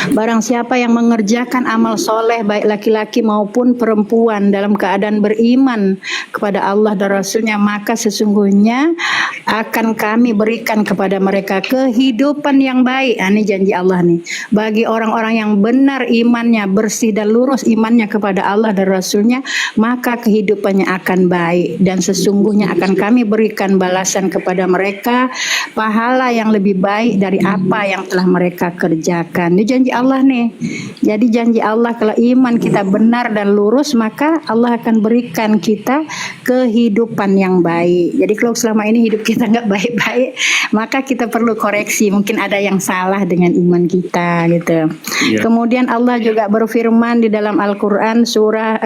barang siapa yang mengerjakan amal soleh baik laki-laki maupun perempuan dalam keadaan beriman kepada Allah dan Rasulnya, maka sesungguhnya akan kami berikan kepada mereka kehidupan yang baik. Ini janji Allah nih. Bagi orang-orang yang benar imannya, bersih dan lurus imannya kepada Allah dan Rasulnya, maka kehidupannya akan baik. Dan sesungguhnya akan kami berikan balasan kepada mereka pahala yang lebih baik dari apa yang telah mereka kerjakan. Ini janji Allah nih. Jadi janji Allah kalau iman kita benar dan lurus, maka Allah akan berikan kita kehidupan yang baik. Jadi kalau selama ini hidup kita nggak baik-baik, maka kita perlu koreksi. Mungkin ada yang salah dengan iman kita gitu. Ya. Kemudian Allah juga berfirman di dalam Al-Quran surah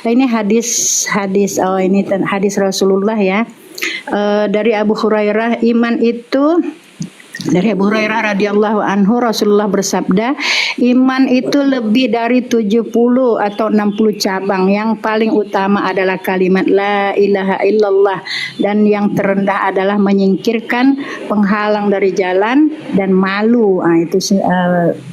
ini hadis Rasulullah ya. Dari Abu Hurairah, iman itu dari Abu Hurairah radhiyallahu anhu, Rasulullah bersabda, iman itu lebih dari 70 atau 60 cabang. Yang paling utama adalah kalimat la ilaha illallah, dan yang terendah adalah menyingkirkan penghalang dari jalan dan malu.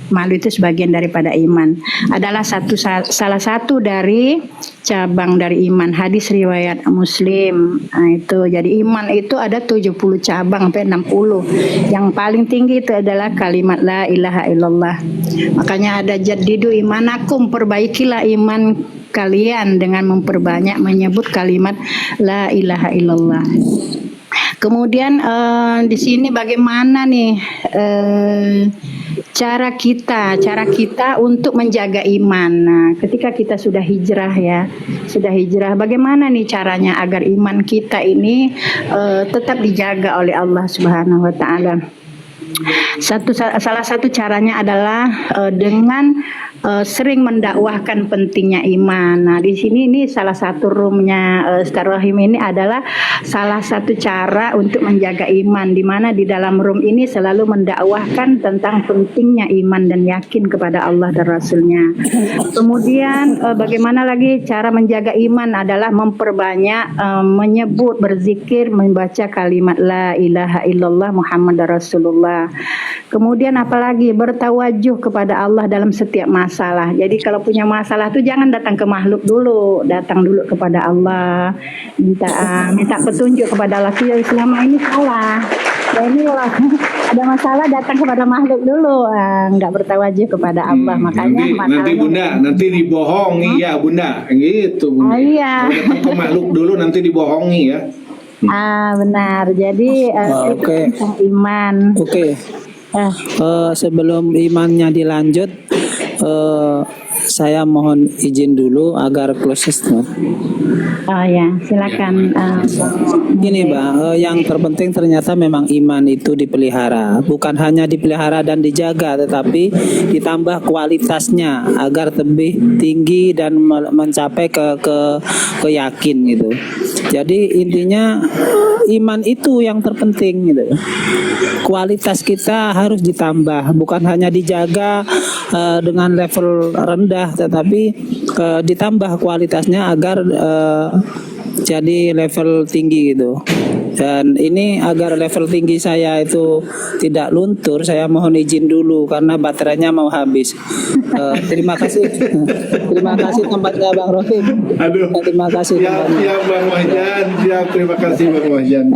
Malu itu sebagian daripada iman. Adalah salah satu dari cabang dari iman. Hadis riwayat Muslim. Itu jadi iman itu ada 70 cabang sampai 60. Yang paling tinggi itu adalah kalimat la ilaha illallah. Makanya ada jaddidu imanakum, perbaikilah iman kalian dengan memperbanyak menyebut kalimat la ilaha illallah. Kemudian di sini bagaimana nih cara kita untuk menjaga iman. Nah, ketika kita sudah hijrah bagaimana nih caranya agar iman kita ini tetap dijaga oleh Allah Subhanahu wa taala? Salah satu caranya adalah dengan sering mendakwahkan pentingnya iman. Nah, di sini ini salah satu roomnya Ustaz Rohim ini adalah salah satu cara untuk menjaga iman, di mana di dalam room ini selalu mendakwahkan tentang pentingnya iman dan yakin kepada Allah dan Rasulnya. Kemudian bagaimana lagi cara menjaga iman adalah memperbanyak menyebut, berzikir, membaca kalimat la ilaha illallah Muhammad Rasulullah. Kemudian apalagi bertawajuh kepada Allah dalam setiap masalah. Jadi kalau punya masalah tuh jangan datang ke makhluk dulu, datang dulu kepada Allah, minta petunjuk kepada Allah. Selama ini salah. Ya ini ada masalah datang kepada makhluk dulu, nggak bertawajuh kepada Allah. Makanya nanti Bunda nanti dibohongi ya Bunda, gitu Bunda. Oh, iya. Datang ke makhluk dulu nanti dibohongi ya. Benar. Jadi Oke. tentang iman. Oke. Sebelum imannya dilanjut, saya mohon izin dulu agar close statement. Oh ya, silakan. Gini Bang, yang terpenting ternyata memang iman itu dipelihara. Bukan hanya dipelihara dan dijaga, tetapi ditambah kualitasnya agar lebih tinggi dan mencapai ke yakin gitu. Jadi intinya iman itu yang terpenting gitu. Kualitas kita harus ditambah, bukan hanya dijaga dengan level rendah, tetapi ditambah kualitasnya agar jadi level tinggi gitu. Dan ini agar level tinggi saya itu tidak luntur, saya mohon izin dulu karena baterainya mau habis. Terima kasih tempatnya Bang Rohim. Terima kasih. Siap Bang Wahjan, terima kasih Bang Wahjan.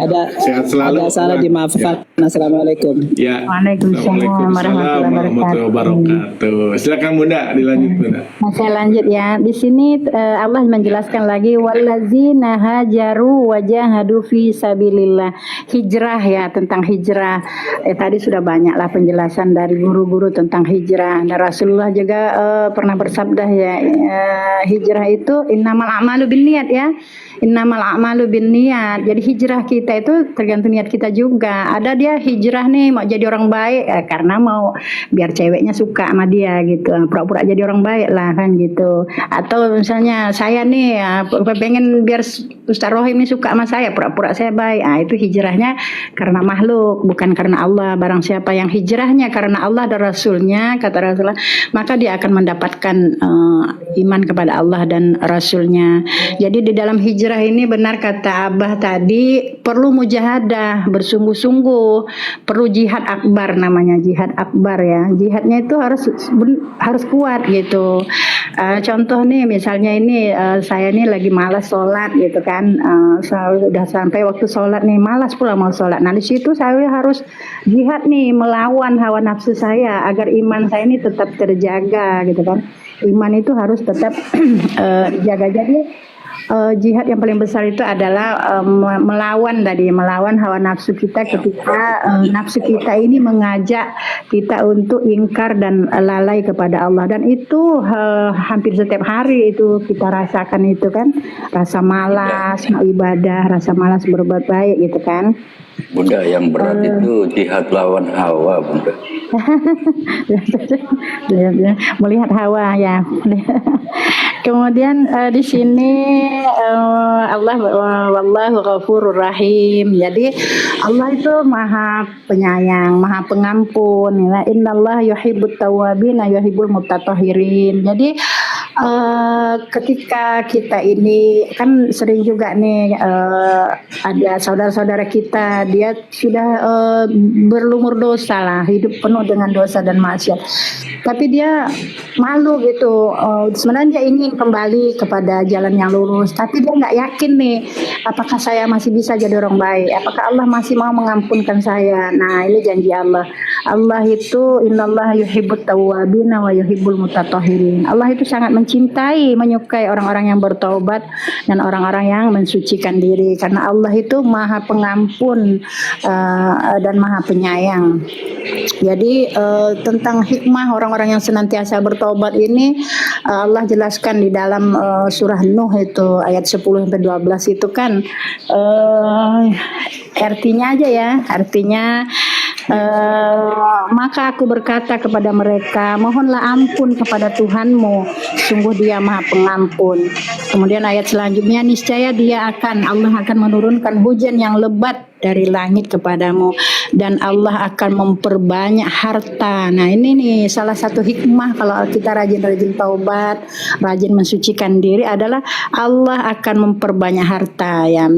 Sehat selalu. Ada salah dimaafkan. Assalamualaikum. Ya. Waalaikumsalam warahmatullahi wabarakatuh. Silakan Bunda, dilanjut Bunda. Nah, saya lanjut ya. Di sini Allah menjelaskan lagi wallazina hajaru wajahadu fi sabilillah. Hijrah ya, tentang hijrah. Tadi sudah banyaklah penjelasan dari guru-guru tentang hijrah. Dan Rasulullah juga pernah bersabda ya, hijrah itu innamal a'malu binniyat ya. Innamal a'malu binniyat. Jadi hijrah kita itu tergantung niat kita juga. Ada dia hijrah nih mau jadi orang baik karena mau biar ceweknya suka sama dia gitu, pura-pura jadi orang baik lah kan gitu. Atau misalnya saya nih pengen biar Ustaz Rohim ini suka sama saya, pura-pura saya baik. Itu hijrahnya karena makhluk, bukan karena Allah. Barang siapa yang hijrahnya karena Allah dan Rasulnya, kata Rasulullah, maka dia akan mendapatkan iman kepada Allah dan Rasulnya. Jadi di dalam hijrah ini benar kata Abah tadi, perlu mujahadah, bersungguh-sungguh, perlu jihad akbar, namanya jihad akbar ya. Jihadnya itu harus kuat gitu. Contoh nih misalnya ini saya nih lagi malas sholat gitu kan, udah sampai waktu sholat nih malas pula mau sholat. Nah di situ saya harus jihad nih melawan hawa nafsu saya agar iman saya ini tetap terjaga gitu kan. Iman itu harus tetap dijaga. Jadi jihad yang paling besar itu adalah melawan hawa nafsu kita ketika nafsu kita ini mengajak kita untuk ingkar dan lalai kepada Allah, dan itu hampir setiap hari itu kita rasakan itu kan, rasa malas mau ibadah, rasa malas berbuat baik gitu kan. Bunda, yang berat itu jihad lawan hawa, Bunda. Melihat hawa ya. Kemudian di sini Allah wallahu ghafurur rahim. Jadi Allah itu Maha Penyayang, Maha Pengampun. Innallaha yuhibbut tawwabin wa yuhibbul mutatahhirin. Jadi ketika kita ini kan sering juga nih ada saudara-saudara kita, dia sudah berlumur dosa lah, hidup penuh dengan dosa dan maksiat, tapi dia malu gitu. Sebenarnya dia ingin kembali kepada jalan yang lurus, tapi dia nggak yakin nih, apakah saya masih bisa jadi orang baik, apakah Allah masih mau mengampunkan saya. Nah ini janji Allah, Allah itu innallaha yuhibbut tawwabina wa yuhibbul mutatahhirin. Allah itu sangat mencintai, menyukai orang-orang yang bertaubat dan orang-orang yang mensucikan diri, karena Allah itu Maha Pengampun dan Maha Penyayang. Jadi tentang hikmah orang-orang yang senantiasa bertaubat ini Allah jelaskan di dalam surah Nuh itu ayat 10 sampai 12 itu kan artinya aja ya, artinya maka aku berkata kepada mereka, mohonlah ampun kepada Tuhanmu, sungguh Dia Maha Pengampun. Kemudian ayat selanjutnya, niscaya Allah akan menurunkan hujan yang lebat dari langit kepadamu dan Allah akan memperbanyak harta. Nah, ini nih salah satu hikmah kalau kita rajin-rajin taubat, rajin mensucikan diri adalah Allah akan memperbanyak harta ya,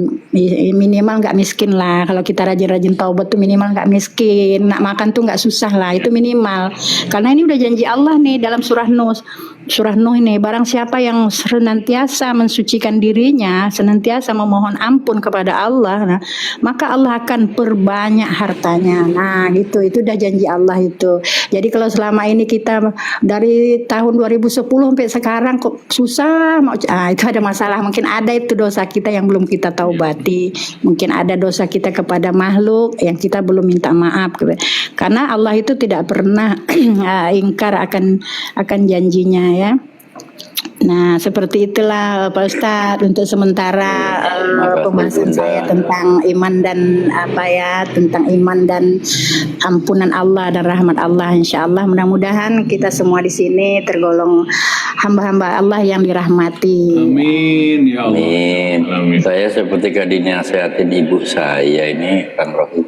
minimal nggak miskin lah. Kalau kita rajin-rajin taubat tuh minimal nggak miskin, nak makan tuh nggak susah lah, itu minimal. Karena ini udah janji Allah nih dalam surah Nuh ini, barang siapa yang senantiasa mensucikan dirinya, senantiasa memohon ampun kepada Allah, nah, maka Allah akan perbanyak hartanya. Nah, gitu, itu udah janji Allah itu. Jadi kalau selama ini kita dari tahun 2010 sampai sekarang kok susah, itu ada masalah. Mungkin ada itu dosa kita yang belum kita taubati. Mungkin ada dosa kita kepada makhluk yang kita belum minta maaf. Karena Allah itu tidak pernah ingkar akan janjinya ya. Nah, seperti itulah Pak Ustadz untuk sementara pembahasan saya tentang iman dan tentang iman dan ampunan Allah dan rahmat Allah. Insya Allah mudah-mudahan kita semua di sini tergolong hamba-hamba Allah yang dirahmati. Amin ya Allah. Amin. Saya seperti dinasihatin ibu saya ini, Kang Rohim.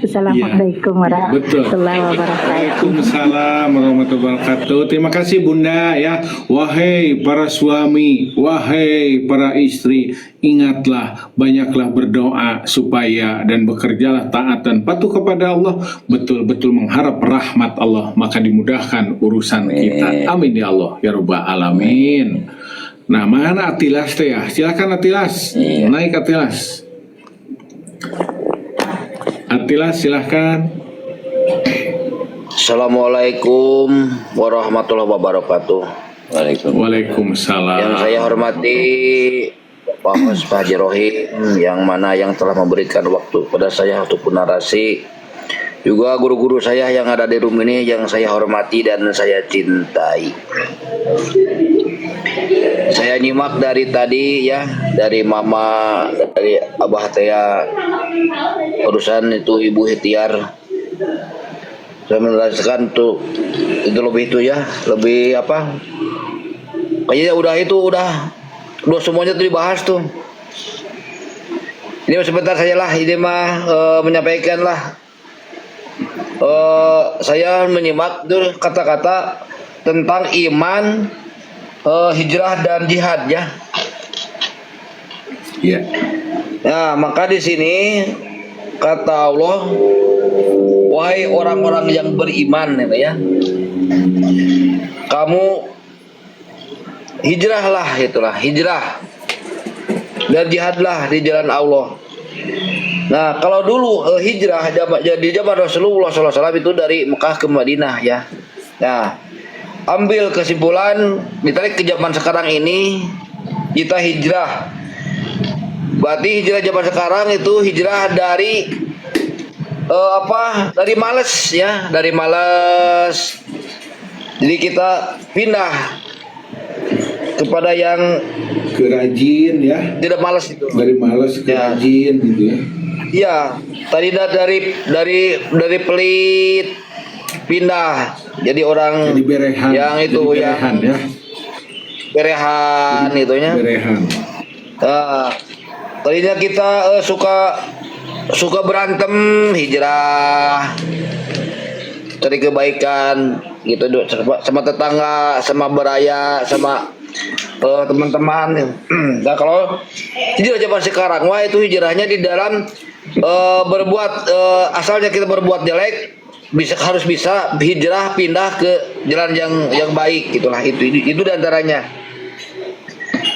Assalamualaikum warahmatullahi wabarakatuh. Waalaikumsalam warahmatullahi wabarakatuh. Terima kasih Bunda ya. Wahai para suami, wahai para istri, ingatlah, banyaklah berdoa supaya dan bekerjalah taat dan patuh kepada Allah, betul-betul mengharap rahmat Allah, maka dimudahkan urusan kita. Amin ya Allah ya Rabbal Alamin. Nah, mana Atilas teh ya? Silakan Atilas. Naik Atilas. Atilas silahkan. Assalamualaikum warahmatullahi wabarakatuh. Waalaikumsalam. Yang saya hormati Pak Haji Rohim, yang mana yang telah memberikan waktu kepada saya untuk narasi. Juga guru-guru saya yang ada di room ini yang saya hormati dan saya cintai. Saya nyimak dari tadi ya, dari mama, dari abah saya, urusan itu ibu Hitiar. Saya menjelaskan tuh, itu lebih itu ya, lebih apa? Kayaknya udah semuanya tuh dibahas tuh. Ini sebentar saya lah, ini mah menyampaikan lah. Saya menyimak tuh kata-kata tentang iman, hijrah dan jihad ya. Iya. Nah, maka di sini kata Allah, wahai orang-orang yang beriman ya, kamu hijrahlah, hijrah dan jihadlah di jalan Allah. Nah, kalau dulu hijrah di zaman Rasulullah SAW itu dari Mekah ke Madinah ya. Nah, ambil kesimpulan, ditarik ke zaman sekarang ini kita hijrah. Berarti hijrah zaman sekarang itu hijrah dari dari malas ya, dari malas. Jadi kita pindah kepada yang kerajin ya. Tidak malas itu. Dari malas ke rajin gitu ya. Iya, tadi dari pelit pindah jadi orang jadi berehan, yang itu jadi berehan, ya. Berehan itunya. Berehan. Tadinya kita suka berantem, hijrah cari kebaikan gitu sama tetangga, sama beraya, sama teman-teman. Nah, kalau hijrah zaman sekarang, wah itu hijrahnya di dalam berbuat asalnya kita berbuat jelek, harus bisa hijrah pindah ke jalan yang baik, gitulah. Itu diantaranya.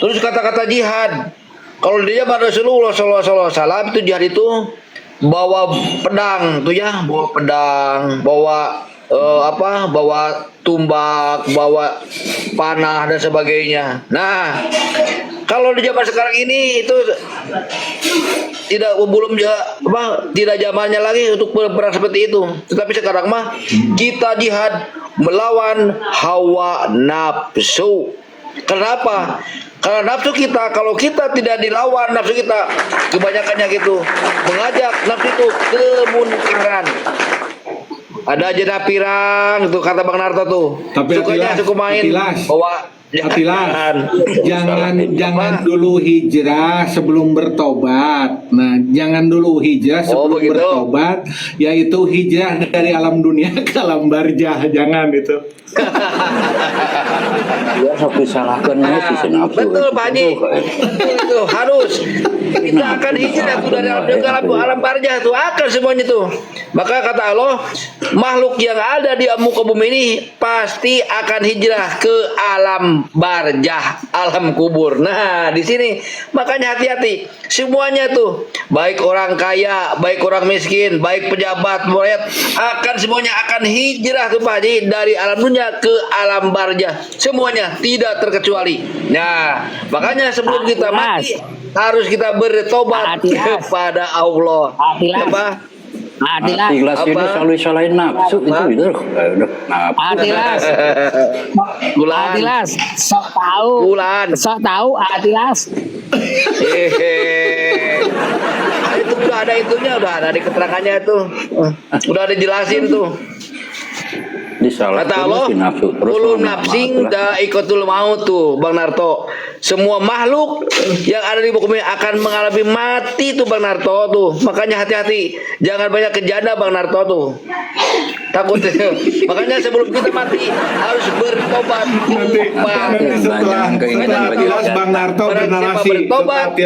Terus kata-kata jihad, kalau di zaman Rasulullah SAW itu jihad itu bawa pedang tuh ya, bawa pedang, bawa bawa tumbak, bawa panah dan sebagainya. Nah, kalau di zaman sekarang ini itu tidak zamannya lagi untuk berperang seperti itu. Tetapi sekarang mah kita jihad melawan hawa nafsu. Kenapa? Karena nafsu kita, kalau kita tidak dilawan nafsu kita, kebanyakannya gitu mengajak nafsu itu kemunkaran. Ada aja pirang itu kata Bang Narto tuh. Tapi sukanya suka main bawa jangan dulu hijrah sebelum bertobat. Nah, jangan dulu hijrah sebelum bertobat, yaitu hijrah dari alam dunia ke alam barzah. Jangan itu. Ya sampai salahkan betul Pak Haji. Itu harus kita akan hijrah tuh dari alam barzah tuh, akan semuanya tuh. Maka kata Allah, makhluk yang ada di muka bumi ini pasti akan hijrah ke alam barzah, alam kubur. Nah, di sini makanya hati-hati. Semuanya tuh, baik orang kaya, baik orang miskin, baik pejabat, rakyat, semuanya akan hijrah tuh Pak Haji, dari alam dunia ke alam barzah. Semuanya tidak terkecuali. Nah, makanya sebelum kita mati harus kita bertobat kepada Allah. Atilas ini selalu salahin nafsu itu Atilas sok tahu Atilas. Itu udah ada itunya, udah ada di keterangannya tuh, udah dijelasin tuh. Kata Allah, ulun nafsing ikatul maut tuh Bang Narto. Semua makhluk yang ada di bumi akan mengalami mati tuh Bang Narto tuh. Makanya hati-hati, jangan banyak kejanda Bang Narto tuh. Takut itu. Makanya sebelum kita mati harus bertobat. Setelah Bang Narto bernarasi,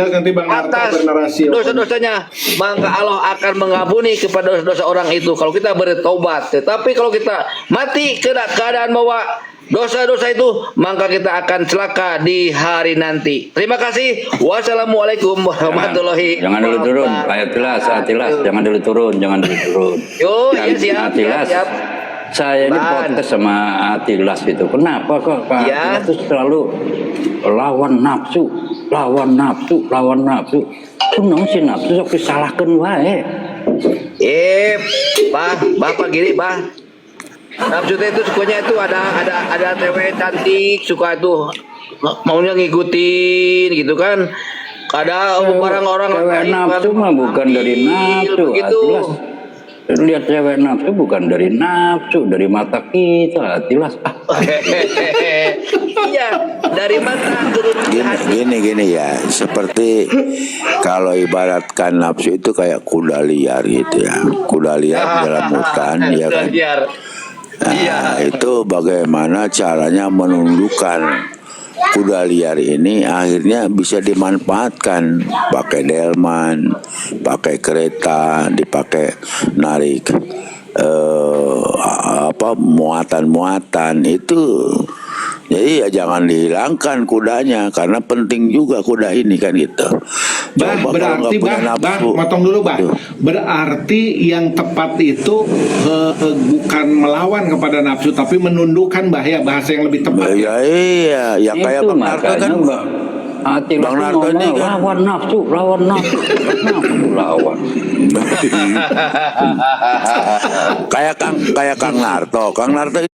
nanti Bang Narto atas bernarasi dosa-dosanya, maka Allah akan mengampuni kepada dosa-dosa orang itu kalau kita bertobat. Tetapi kalau kita mati keadaan bahwa dosa-dosa itu, maka kita akan celaka di hari nanti. Terima kasih. Wassalamualaikum warahmatullahi wabarakatuh. Jangan dulu turun, Atilas, jangan dulu turun. Yo, iya siap. Saya ini protes sama Atilas itu. Kenapa kok Pak Atilas itu selalu lawan nafsu? Kunong si nafsu sok disalahkan wae. Bapak gini, nafsu itu sukanya itu ada cewek cantik, suka itu maunya ngikutin gitu kan. Ada orang-orang cewek nafsu mah bukan dari nafsu. Atilas, lihat cewek nafsu bukan dari nafsu, dari mata kita. Atilas. Iya, dari mata turun Gini ya, seperti kalau ibaratkan nafsu itu kayak kuda liar gitu ya, kuda liar dalam hutan ya kan. Nah, itu bagaimana caranya menundukkan kuda liar ini akhirnya bisa dimanfaatkan, pakai delman, pakai kereta, dipakai narik muatan itu. Jadi ya jangan dihilangkan kudanya, karena penting juga kuda ini kan gitu. Berarti potong dulu berarti yang tepat itu bukan melawan kepada nafsu, tapi menundukkan bahasa yang lebih tepat. Iya, ya kayak Bang Narto kan. Bang Narto ini kan lawan nafsu. Kayak Kang Narto